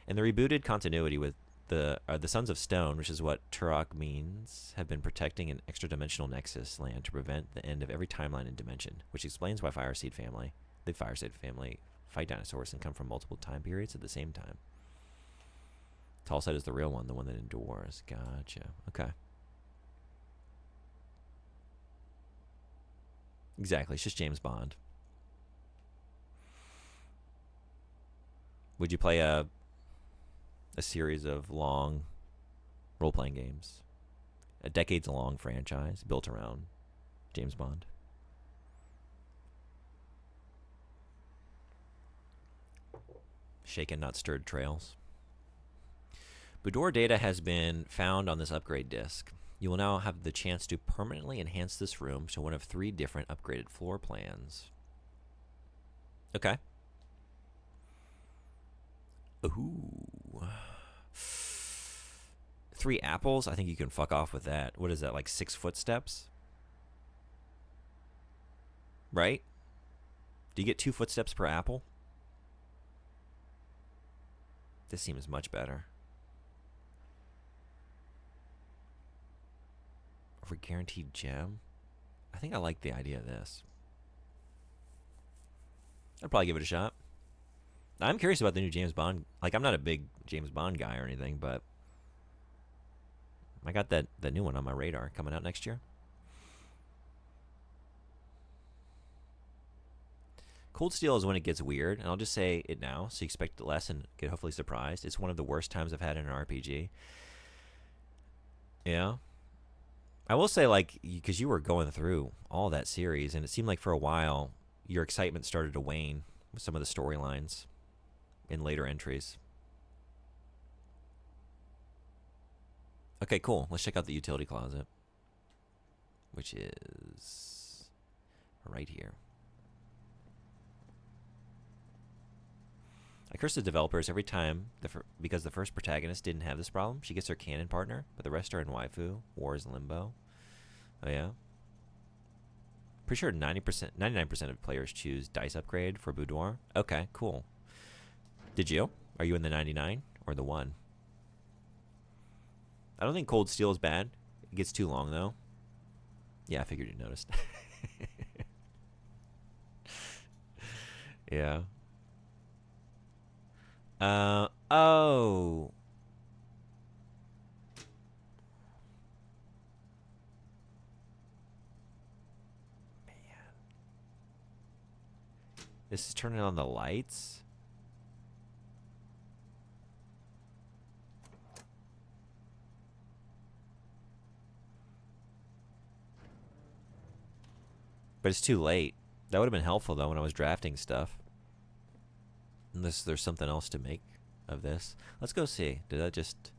And the rebooted continuity with the Sons of Stone, which is what Turok means, have been protecting an extra-dimensional Nexus land to prevent the end of every timeline and dimension, which explains why the Fire Seed family fight dinosaurs and come from multiple time periods at the same time. Tallsight is the real one, the one that endures. Gotcha. Okay. Exactly. It's just James Bond. Would you play a series of long role-playing games? A decades-long franchise built around James Bond? Shaken, not stirred trails. Boudoir data has been found on this upgrade disk. You will now have the chance to permanently enhance this room to one of 3 different upgraded floor plans. Okay. Ooh. 3 apples? I think you can fuck off with that. What is that, like 6 footsteps? Right? Do you get 2 footsteps per apple? This seems much better. For guaranteed gem? I think I like the idea of this. I'd probably give it a shot. I'm curious about the new James Bond. Like, I'm not a big James Bond guy or anything, but I got that new one on my radar coming out next year. Cold Steel is when it gets weird, and I'll just say it now, so you expect less and get hopefully surprised. It's one of the worst times I've had in an RPG. Yeah. I will say, like, because you were going through all that series, and it seemed like for a while your excitement started to wane with some of the storylines in later entries. Okay, cool. Let's check out the utility closet, which is right here. I curse the developers every time because the first protagonist didn't have this problem. She gets her canon partner, but the rest are in waifu, wars, limbo. Oh yeah? Pretty sure 99% of players choose dice upgrade for Boudoir. Okay, cool. Did you? Are you in the 99 or the 1? I don't think Cold Steel is bad. It gets too long though. Yeah, I figured you noticed. Yeah. Oh. Man. This is turning on the lights? But it's too late. That would have been helpful, though, when I was drafting stuff. Unless there's something else to make of this. Let's go see. Did I just...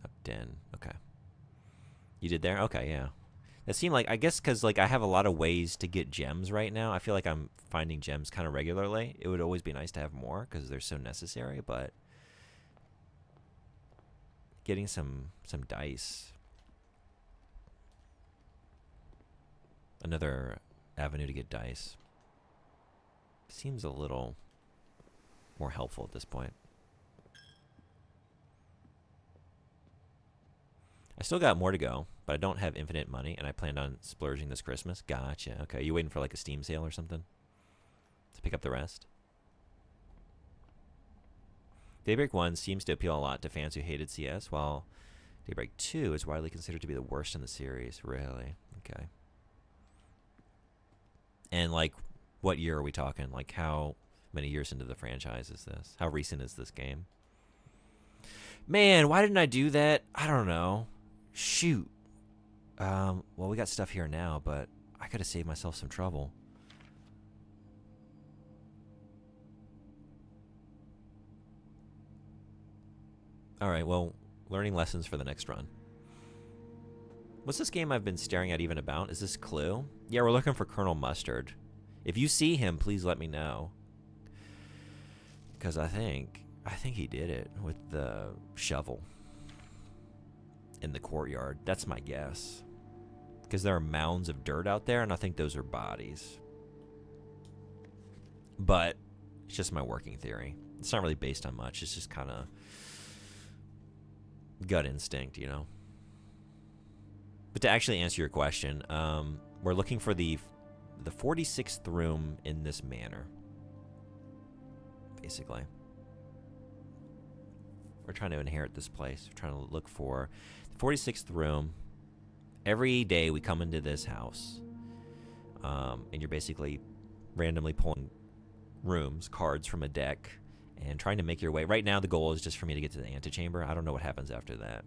Up den. Okay. You did there? Okay, yeah. It seemed like, I guess because like I have a lot of ways to get gems right now. I feel like I'm finding gems kind of regularly. It would always be nice to have more because they're so necessary, but getting some dice. Another avenue to get dice. Seems a little more helpful at this point. I still got more to go, but I don't have infinite money, and I planned on splurging this Christmas. Gotcha. Okay, you waiting for like a Steam sale or something to pick up the rest? Daybreak 1 seems to appeal a lot to fans who hated CS, while Daybreak 2 is widely considered to be the worst in the series. Really? Okay. And like, what year are we talking? Like, how many years into the franchise is this? How recent is this game? Man, why didn't I do that? I don't know. Shoot. Well, we got stuff here now, but I could have saved myself some trouble. Alright, well, learning lessons for the next run. What's this game I've been staring at even about? Is this Clue? Yeah, we're looking for Colonel Mustard. If you see him, please let me know. Because I think he did it with the shovel. in the courtyard. That's my guess. Because there are mounds of dirt out there, and I think those are bodies. But it's just my working theory. It's not really based on much. It's just kind of gut instinct, you know. But to actually answer your question, we're looking for the 46th room in this manor, basically. We're trying to inherit this place. We're trying to look for the 46th room. Every day we come into this house, and you're basically randomly pulling cards from a deck, and trying to make your way. Right now, the goal is just for me to get to the antechamber. I don't know what happens after that.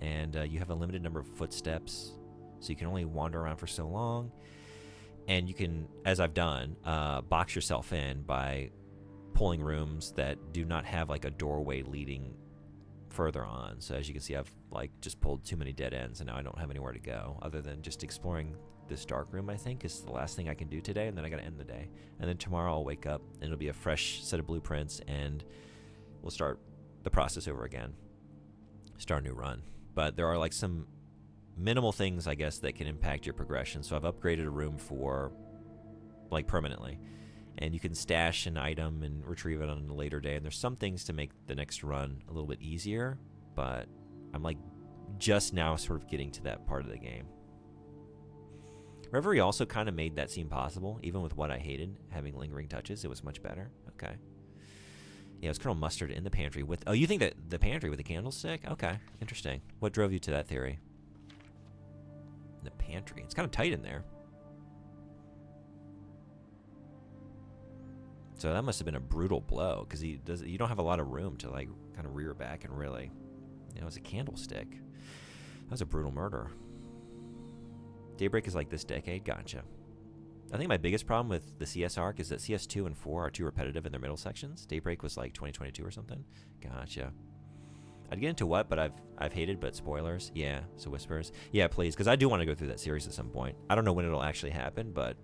And you have a limited number of footsteps, so you can only wander around for so long. And you can, as I've done, box yourself in by pulling rooms that do not have like a doorway leading further on. So as you can see, I've like just pulled too many dead ends, and now I don't have anywhere to go other than just exploring this dark room. I think is the last thing I can do today, and then I gotta end the day. And then tomorrow I'll wake up and it'll be a fresh set of blueprints, and we'll start the process over again, start a new run. But there are like some minimal things, I guess, that can impact your progression. So I've upgraded a room for like permanently, and you can stash an item and retrieve it on a later day. And there's some things to make the next run a little bit easier, but I'm like just now sort of getting to that part of the game. Reverie also kind of made that seem possible, even with what I hated, having lingering touches. It was much better. Okay. Yeah, it was Colonel Mustard in the pantry with... Oh, you think that the pantry with the candlestick? Okay, interesting. What drove you to that theory? The pantry. It's kind of tight in there. So that must have been a brutal blow, because you don't have a lot of room to like kind of rear back and really... You know, it's a candlestick. That was a brutal murder. Daybreak is like this decade. Gotcha. I think my biggest problem with the CS arc is that CS2 and 4 are too repetitive in their middle sections. Daybreak was like 2022 or something. Gotcha. I'd get into what, but I've hated, but spoilers. Yeah, so Whispers. Yeah, please, because I do want to go through that series at some point. I don't know when it'll actually happen, but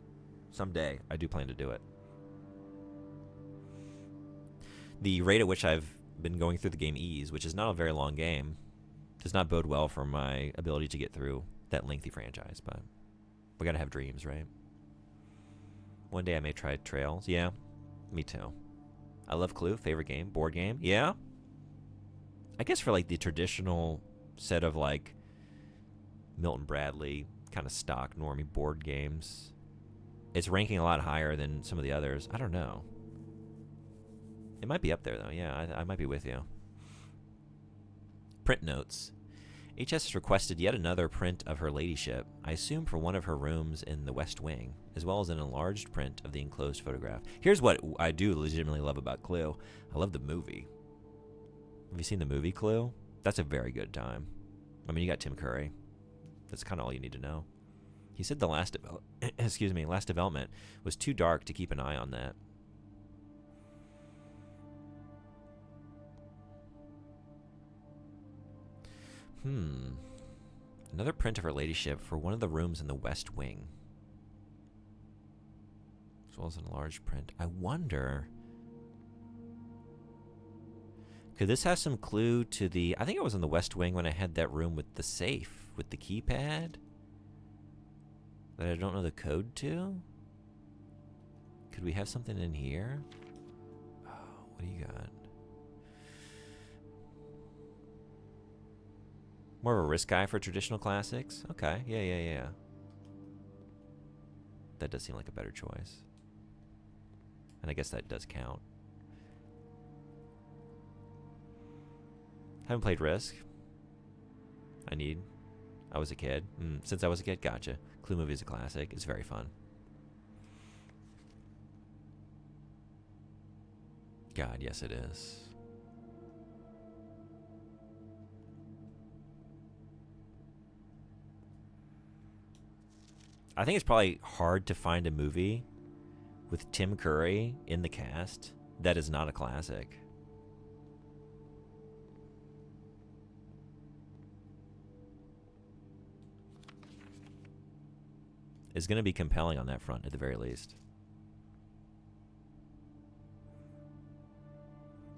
someday I do plan to do it. The rate at which I've been going through the game ease, which is not a very long game, does not bode well for my ability to get through that lengthy franchise, but we gotta have dreams, right? One day I may try Trails. Yeah, me too. I love Clue, favorite game, board game. Yeah, I guess for like the traditional set of like Milton Bradley kind of stock normie board games, it's ranking a lot higher than some of the others. I don't know. It might be up there though. Yeah, I might be with you. Print notes. HS has requested yet another print of her ladyship, I assume for one of her rooms in the West Wing, as well as an enlarged print of the enclosed photograph. Here's what I do legitimately love about Clue. I love the movie. Have you seen the movie Clue? That's a very good time. I mean, you got Tim Curry. That's kind of all you need to know. He said the last development was too dark to keep an eye on that. Another print of her ladyship for one of the rooms in the West Wing, as well as an enlarged print. I wonder, could this have some clue to the... I think I was in the West Wing when I had that room with the safe, with the keypad, that I don't know the code to? Could we have something in here? Oh, what do you got? More of a risk guy for traditional classics? Okay, yeah. That does seem like a better choice. And I guess that does count. Haven't played Risk. I was a kid. Since I was a kid, gotcha. Clue movie is a classic. It's very fun. God, yes it is. I think it's probably hard to find a movie with Tim Curry in the cast that is not a classic. It's going to be compelling on that front, at the very least.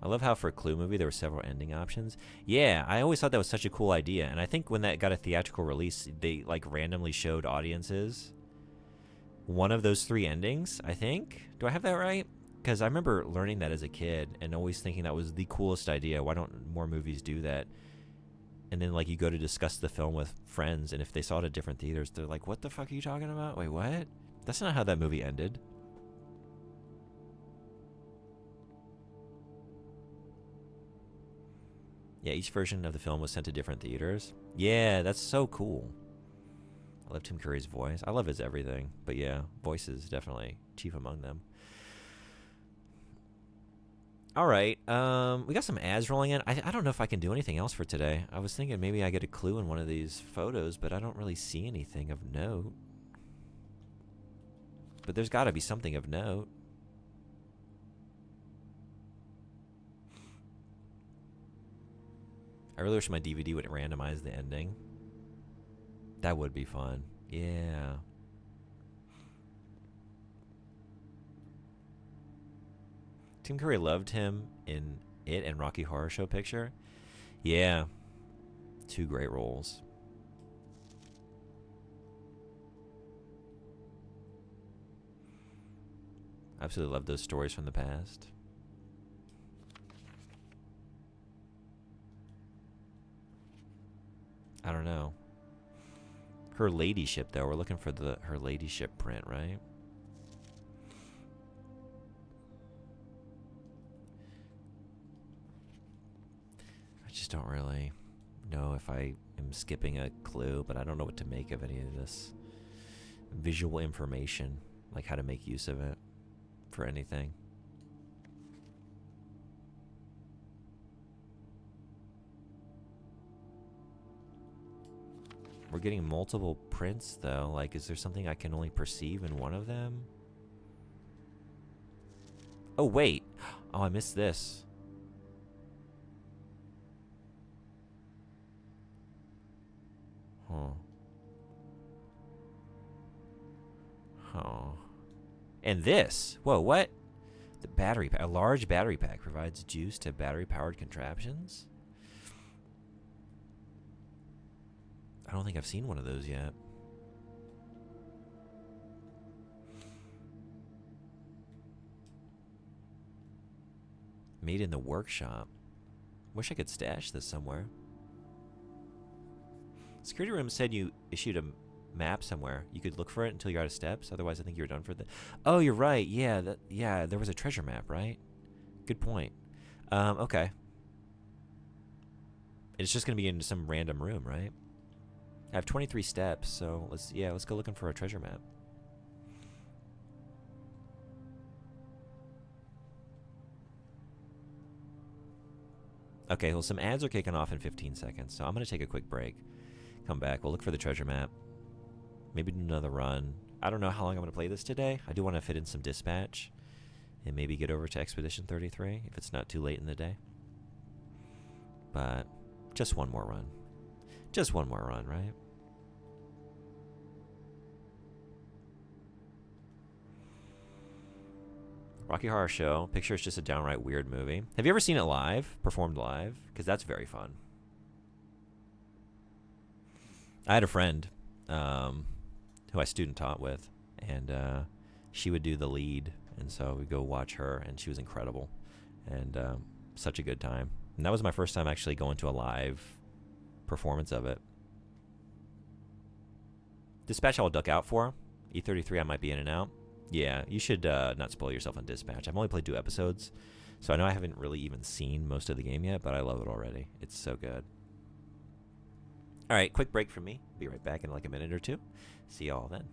I love how for a Clue movie there were several ending options. Yeah, I always thought that was such a cool idea, and I think when that got a theatrical release, they like randomly showed audiences one of those 3 endings, I think. Do I have that right? Because I remember learning that as a kid and always thinking that was the coolest idea. Why don't more movies do that? And then like you go to discuss the film with friends, and if they saw it at different theaters, they're like, "What the fuck are you talking about? Wait, what? That's not how that movie ended." Yeah, each version of the film was sent to different theaters. Yeah, that's so cool. I love Tim Curry's voice. I love his everything. But yeah, voice is definitely chief among them. All right, we got some ads rolling in. I don't know if I can do anything else for today. I was thinking maybe I get a clue in one of these photos, but I don't really see anything of note. But there's got to be something of note. I really wish my DVD would randomize the ending. That would be fun. Yeah. Tim Curry loved him in It and Rocky Horror Show Picture. Yeah. 2 great roles. Absolutely love those stories from the past. I don't know. Her Ladyship, though. We're looking for the Her Ladyship print, right? I just don't really know if I am skipping a clue, but I don't know what to make of any of this visual information, like how to make use of it for anything. We're getting multiple prints, though. Like, is there something I can only perceive in one of them? Oh, wait. Oh, I missed this. Huh. Oh. And this. Whoa, what? The battery pack. A large battery pack provides juice to battery-powered contraptions? I don't think I've seen one of those yet. Made in the workshop. Wish I could stash this somewhere. Security room said you issued a map somewhere. You could look for it until you're out of steps. Otherwise, I think you're done for the... Oh, you're right. Yeah, yeah, there was a treasure map, right? Good point. Okay. It's just going to be in some random room, right? I have 23 steps, so let's go looking for a treasure map. Okay, well, some ads are kicking off in 15 seconds, so I'm going to take a quick break. Come back. We'll look for the treasure map. Maybe do another run. I don't know how long I'm going to play this today. I do want to fit in some dispatch and maybe get over to Expedition 33 if it's not too late in the day. But just one more run. Just one more run, right? Rocky Horror Show. Picture is just a downright weird movie. Have you ever seen it live? Performed live? Because that's very fun. I had a friend who I student taught with, and she would do the lead, and so we'd go watch her, and she was incredible, and such a good time. And that was my first time actually going to a live performance of it. Dispatch I'll duck out for. E33 I might be in and out. Yeah, you should not spoil yourself on Dispatch. I've only played 2 episodes, so I know I haven't really even seen most of the game yet, but I love it already. It's so good. All right, quick break from me. Be right back in like a minute or 2. See y'all then.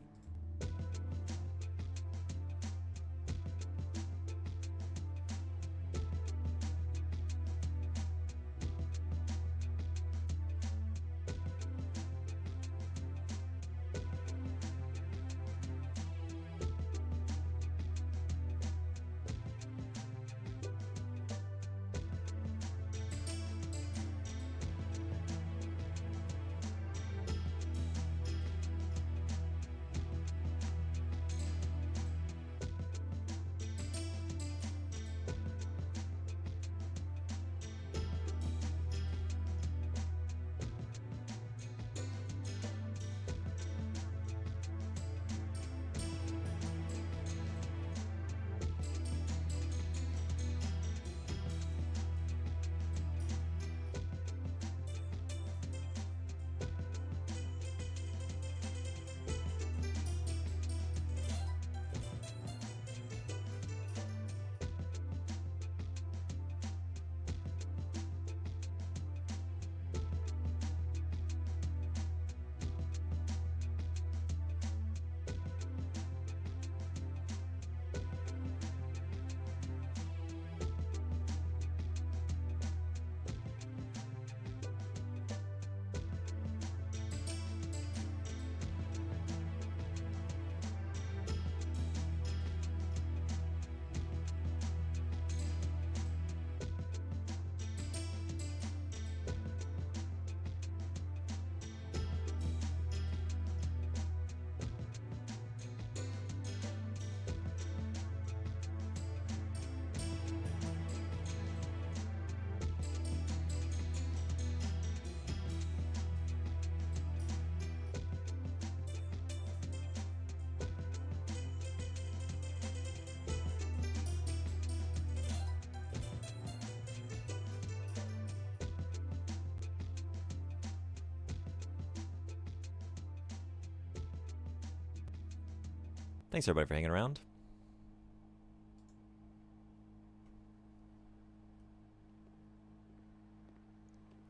Thanks everybody for hanging around.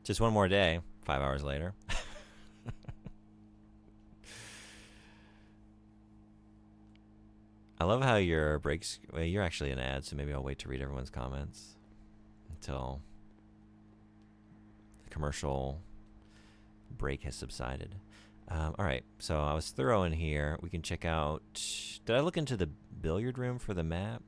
Just one more day, 5 hours later. I love how your breaks, well, you're actually an ad, so maybe I'll wait to read everyone's comments until the commercial break has subsided. All right, so I was thorough in here. We can check out, did I look into the billiard room for the map?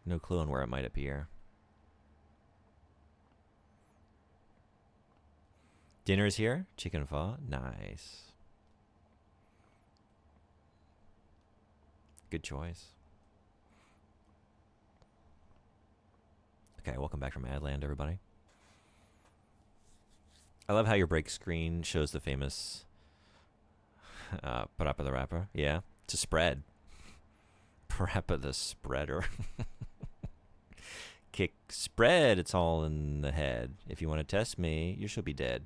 No clue on where it might appear. Dinner's here. Chicken pho. Nice. Good choice. Okay, welcome back from Adland, everybody. I love how your break screen shows the famous Parappa the Rapper. Yeah, it's a spread. Parappa the Spreader. Kick spread, it's all in the head. If you want to test me, you should be dead.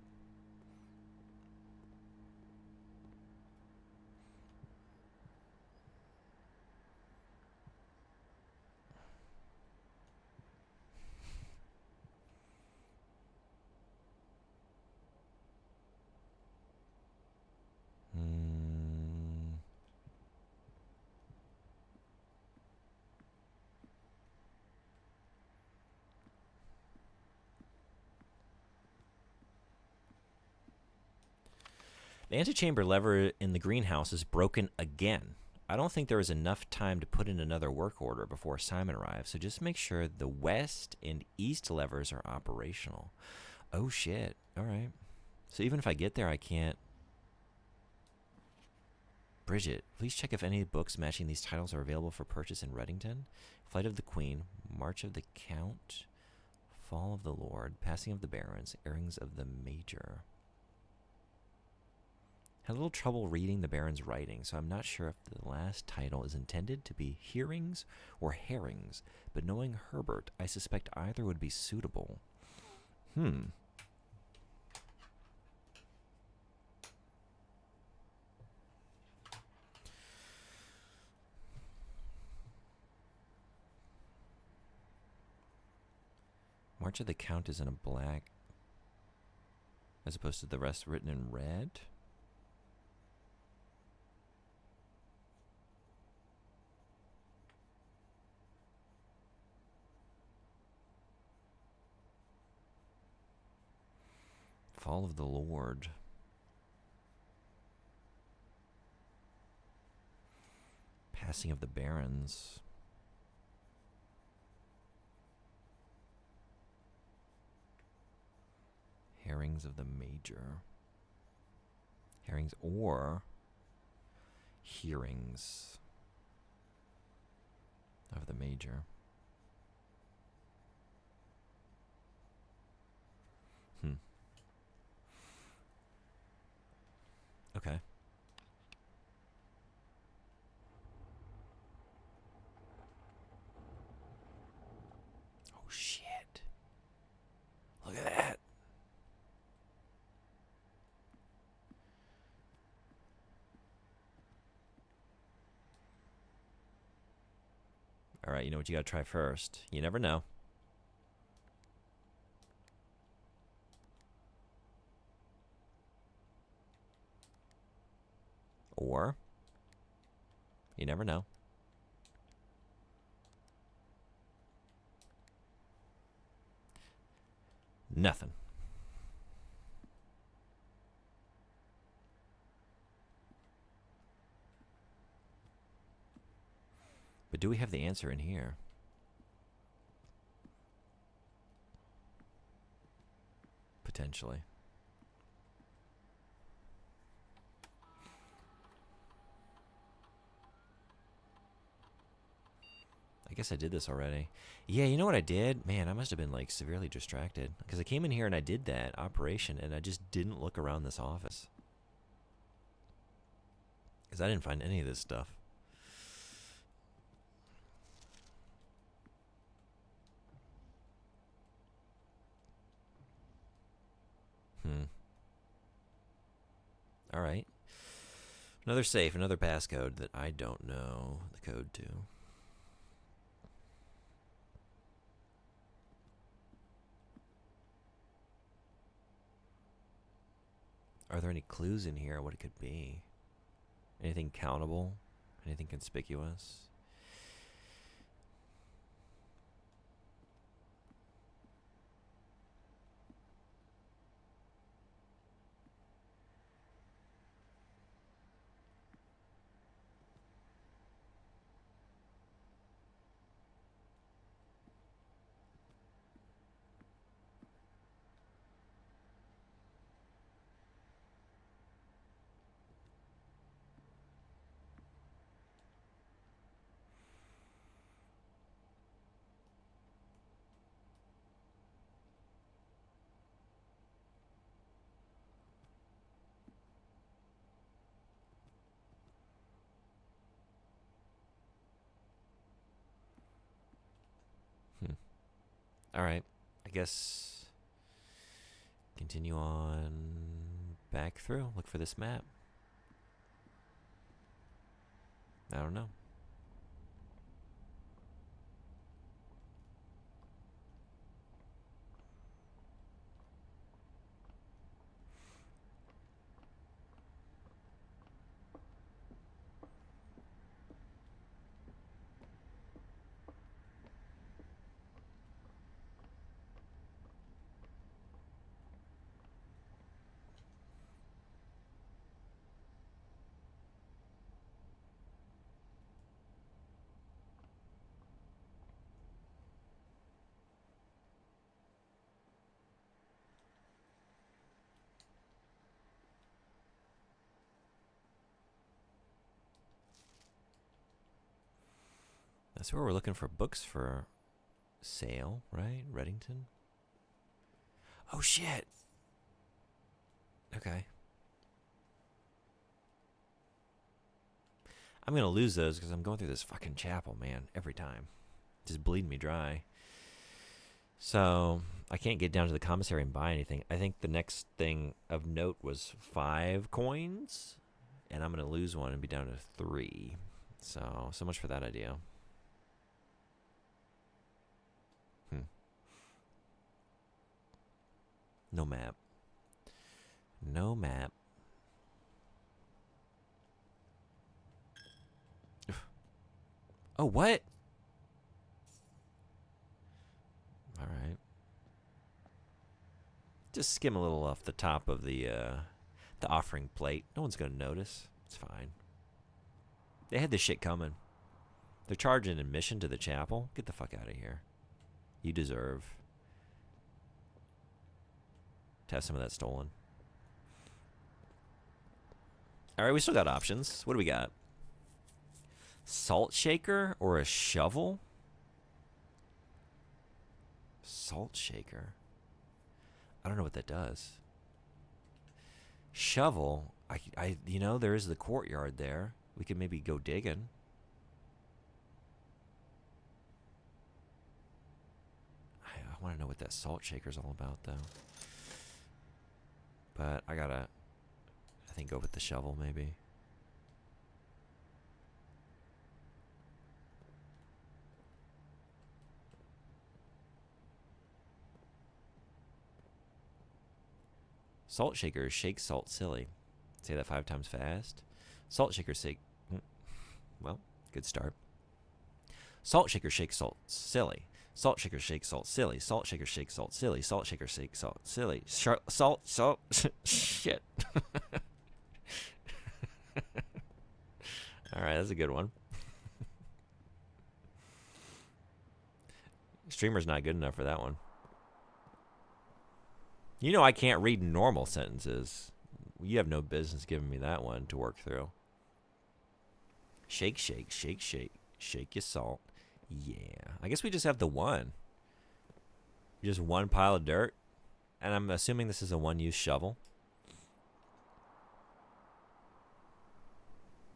The antechamber lever in the greenhouse is broken again. I don't think there is enough time to put in another work order before Simon arrives, so just make sure the west and east levers are operational. Oh shit, alright. So even if I get there, I can't... Bridget, please check if any books matching these titles are available for purchase in Reddington. Flight of the Queen, March of the Count, Fall of the Lord, Passing of the Barons, Airings of the Major. Had a little trouble reading the Baron's writing, so I'm not sure if the last title is intended to be Hearings or Herrings, but knowing Herbert, I suspect either would be suitable. March of the Count is in a black, as opposed to the rest written in red. Fall of the Lord. Passing of the Barons. Herrings of the Major. Herrings or Hearings of the Major. Okay. Oh shit. Look at that. All right, you know what you got to try first. You never know. Or, you never know. Nothing. But do we have the answer in here? Potentially. I guess I did this already. Yeah, you know what I did? Man, I must have been like severely distracted. Because I came in here and I did that operation and I just didn't look around this office. Because I didn't find any of this stuff. All right. Another safe, another passcode that I don't know the code to. Are there any clues in here what it could be? Anything countable? Anything conspicuous? All right. I guess continue on back through. Look for this map. I don't know. That's where we're looking for books for sale, right? Reddington? Oh, shit. Okay. I'm going to lose those because I'm going through this fucking chapel, man, every time. Just bleeding me dry. So, I can't get down to the commissary and buy anything. I think the next thing of note was 5 coins, and I'm going to lose one and be down to 3. So much for that idea. No map. No map. Oh, what? All right. Just skim a little off the top of the offering plate. No one's gonna notice. It's fine. They had this shit coming. They're charging admission to the chapel. Get the fuck out of here. You deserve to have some of that stolen. All right, we still got options. What do we got? Salt shaker or a shovel? Salt shaker. I don't know what that does. Shovel. You know, there is the courtyard there. We could maybe go digging. I want to know what that salt shaker's all about, though. But I gotta, I think, go with the shovel, maybe. Salt shaker, shake salt silly. Say that 5 times fast. Salt shaker, shake. Well, good start. Salt shaker, shake salt silly. Salt shaker, shake salt silly. Salt shaker, shake salt silly. Salt shaker, shake salt silly. Salt. Shit. All right, that's a good one. Streamer's not good enough for that one. You know I can't read normal sentences. You have no business giving me that one to work through. Shake, shake, shake, shake. Shake your salt. Yeah. I guess we just have the one. Just one pile of dirt. And I'm assuming this is a one-use shovel.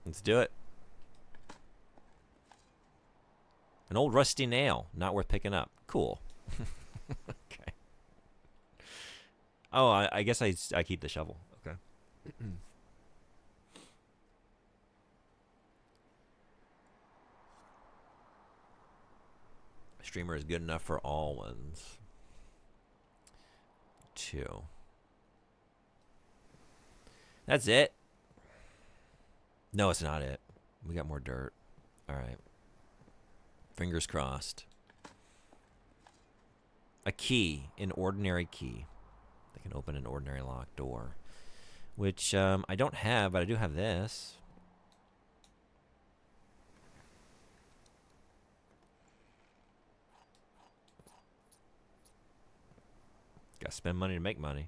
Let's do it. An old rusty nail. Not worth picking up. Cool. Okay. Oh, I guess I keep the shovel. Okay. streamer is good enough for all ones. 2. That's it? No, it's not it. We got more dirt. All right. Fingers crossed. A key, an ordinary key. That can open an ordinary locked door. Which I don't have, but I do have this. Gotta spend money to make money.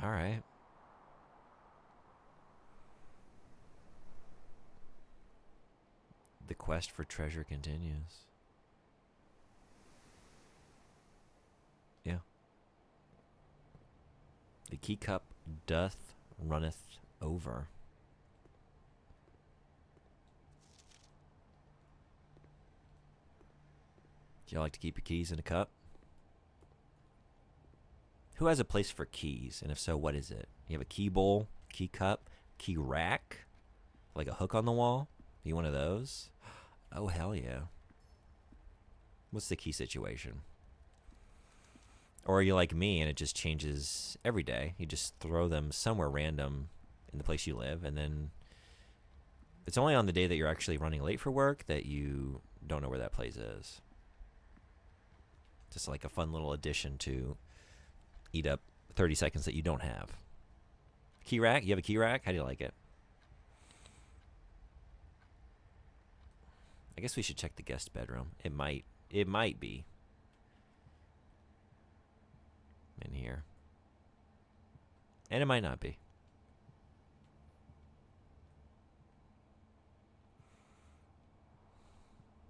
All right. The quest for treasure continues. Yeah. The key cup doth runneth over. Do you like to keep your keys in a cup? Who has a place for keys? And if so, what is it? You have a key bowl, key cup, key rack? Like a hook on the wall? You one of those? Oh, hell yeah. What's the key situation? Or are you like me and it just changes every day? You just throw them somewhere random in the place you live, and then it's only on the day that you're actually running late for work that you don't know where that place is. Just like a fun little addition to eat up 30 seconds that you don't have. Key rack? You have a key rack? How do you like it? I guess we should check the guest bedroom. It might be in here. And it might not be.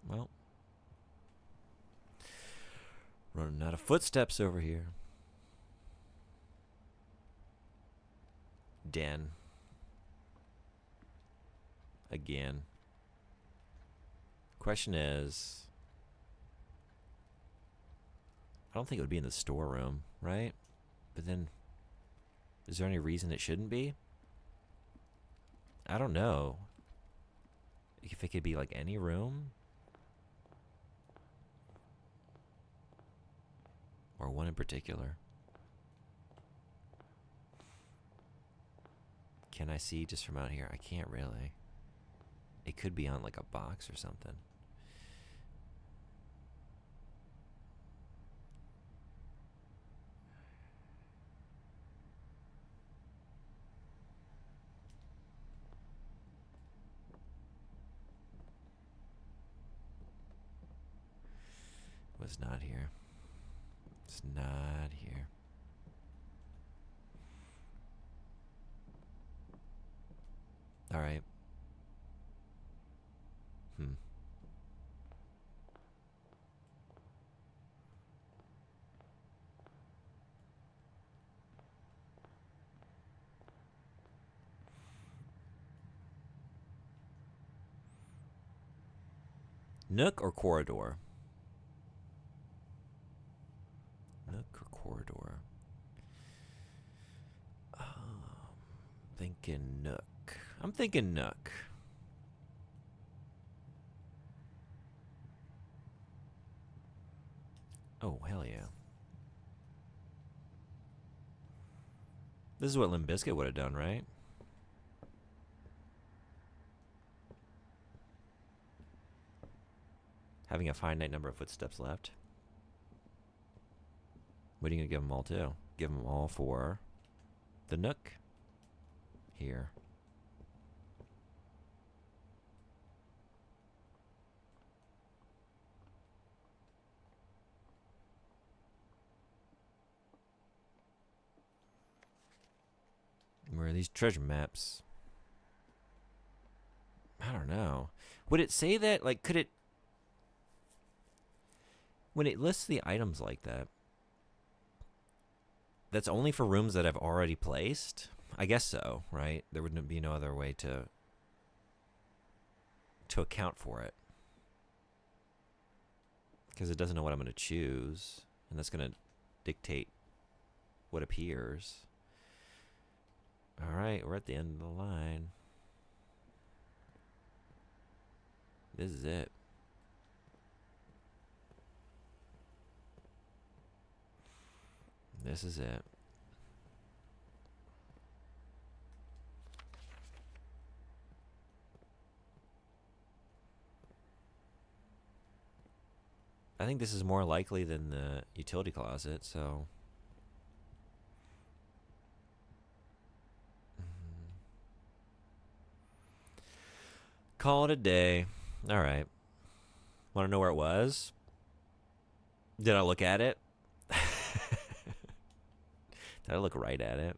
Well, running out of footsteps over here. Den. Again. Question is, I don't think it would be in the storeroom, right? But then, is there any reason it shouldn't be? I don't know. If it could be like any room? Or one in particular? Can I see just from out here? I can't really. It could be on like a box or something. Was not here. It's not here. All right. Nook or corridor? Nook or corridor? Thinking nook. I'm thinking nook. Oh, hell yeah. This is what Limp Bizkit would have done, right? Having a finite number of footsteps left. What are you going to give them all to? Give them all for the nook here. Where are these treasure maps? I don't know. Would it say that? Like, could it... When it lists the items like that, that's only for rooms that I've already placed? I guess so, right? There wouldn't be no other way to account for it. Because it doesn't know what I'm going to choose. And that's going to dictate what appears. All right, we're at the end of the line. This is it. This is it. I think this is more likely than the utility closet, so... Call it a day. Alright. Want to know where it was? Did I look at it? Did I look right at it?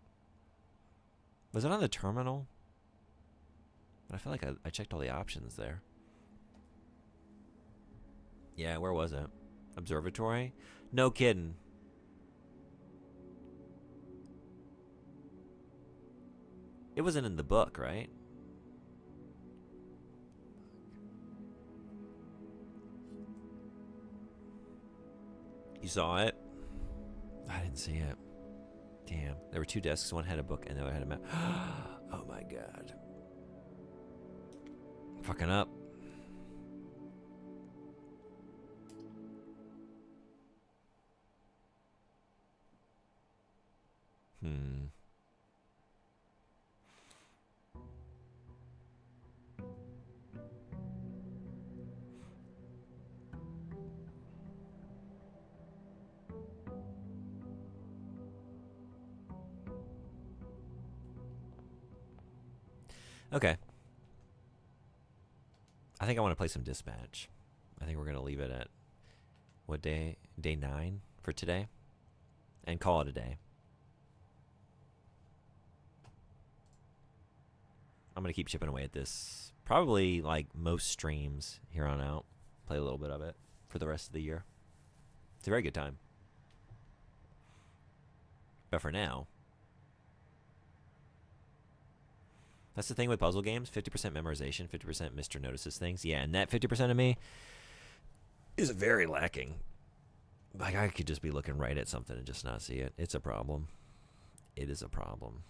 Was it on the terminal? I feel like I checked all the options there. Yeah, where was it? Observatory? No kidding. It wasn't in the book, right? You saw it? I didn't see it. Damn. There were two desks. One had a book and the other had a map. Oh my god. Fucking up. Okay. I think I want to play some Dispatch. I think we're going to leave it at, what day? Day 9 for today? And call it a day. I'm going to keep chipping away at this. Probably like most streams here on out. Play a little bit of it for the rest of the year. It's a very good time. But for now, that's the thing with puzzle games. 50% memorization, 50% Mr. Notices things. Yeah, and that 50% of me is very lacking. Like, I could just be looking right at something and just not see it. It's a problem. It is a problem.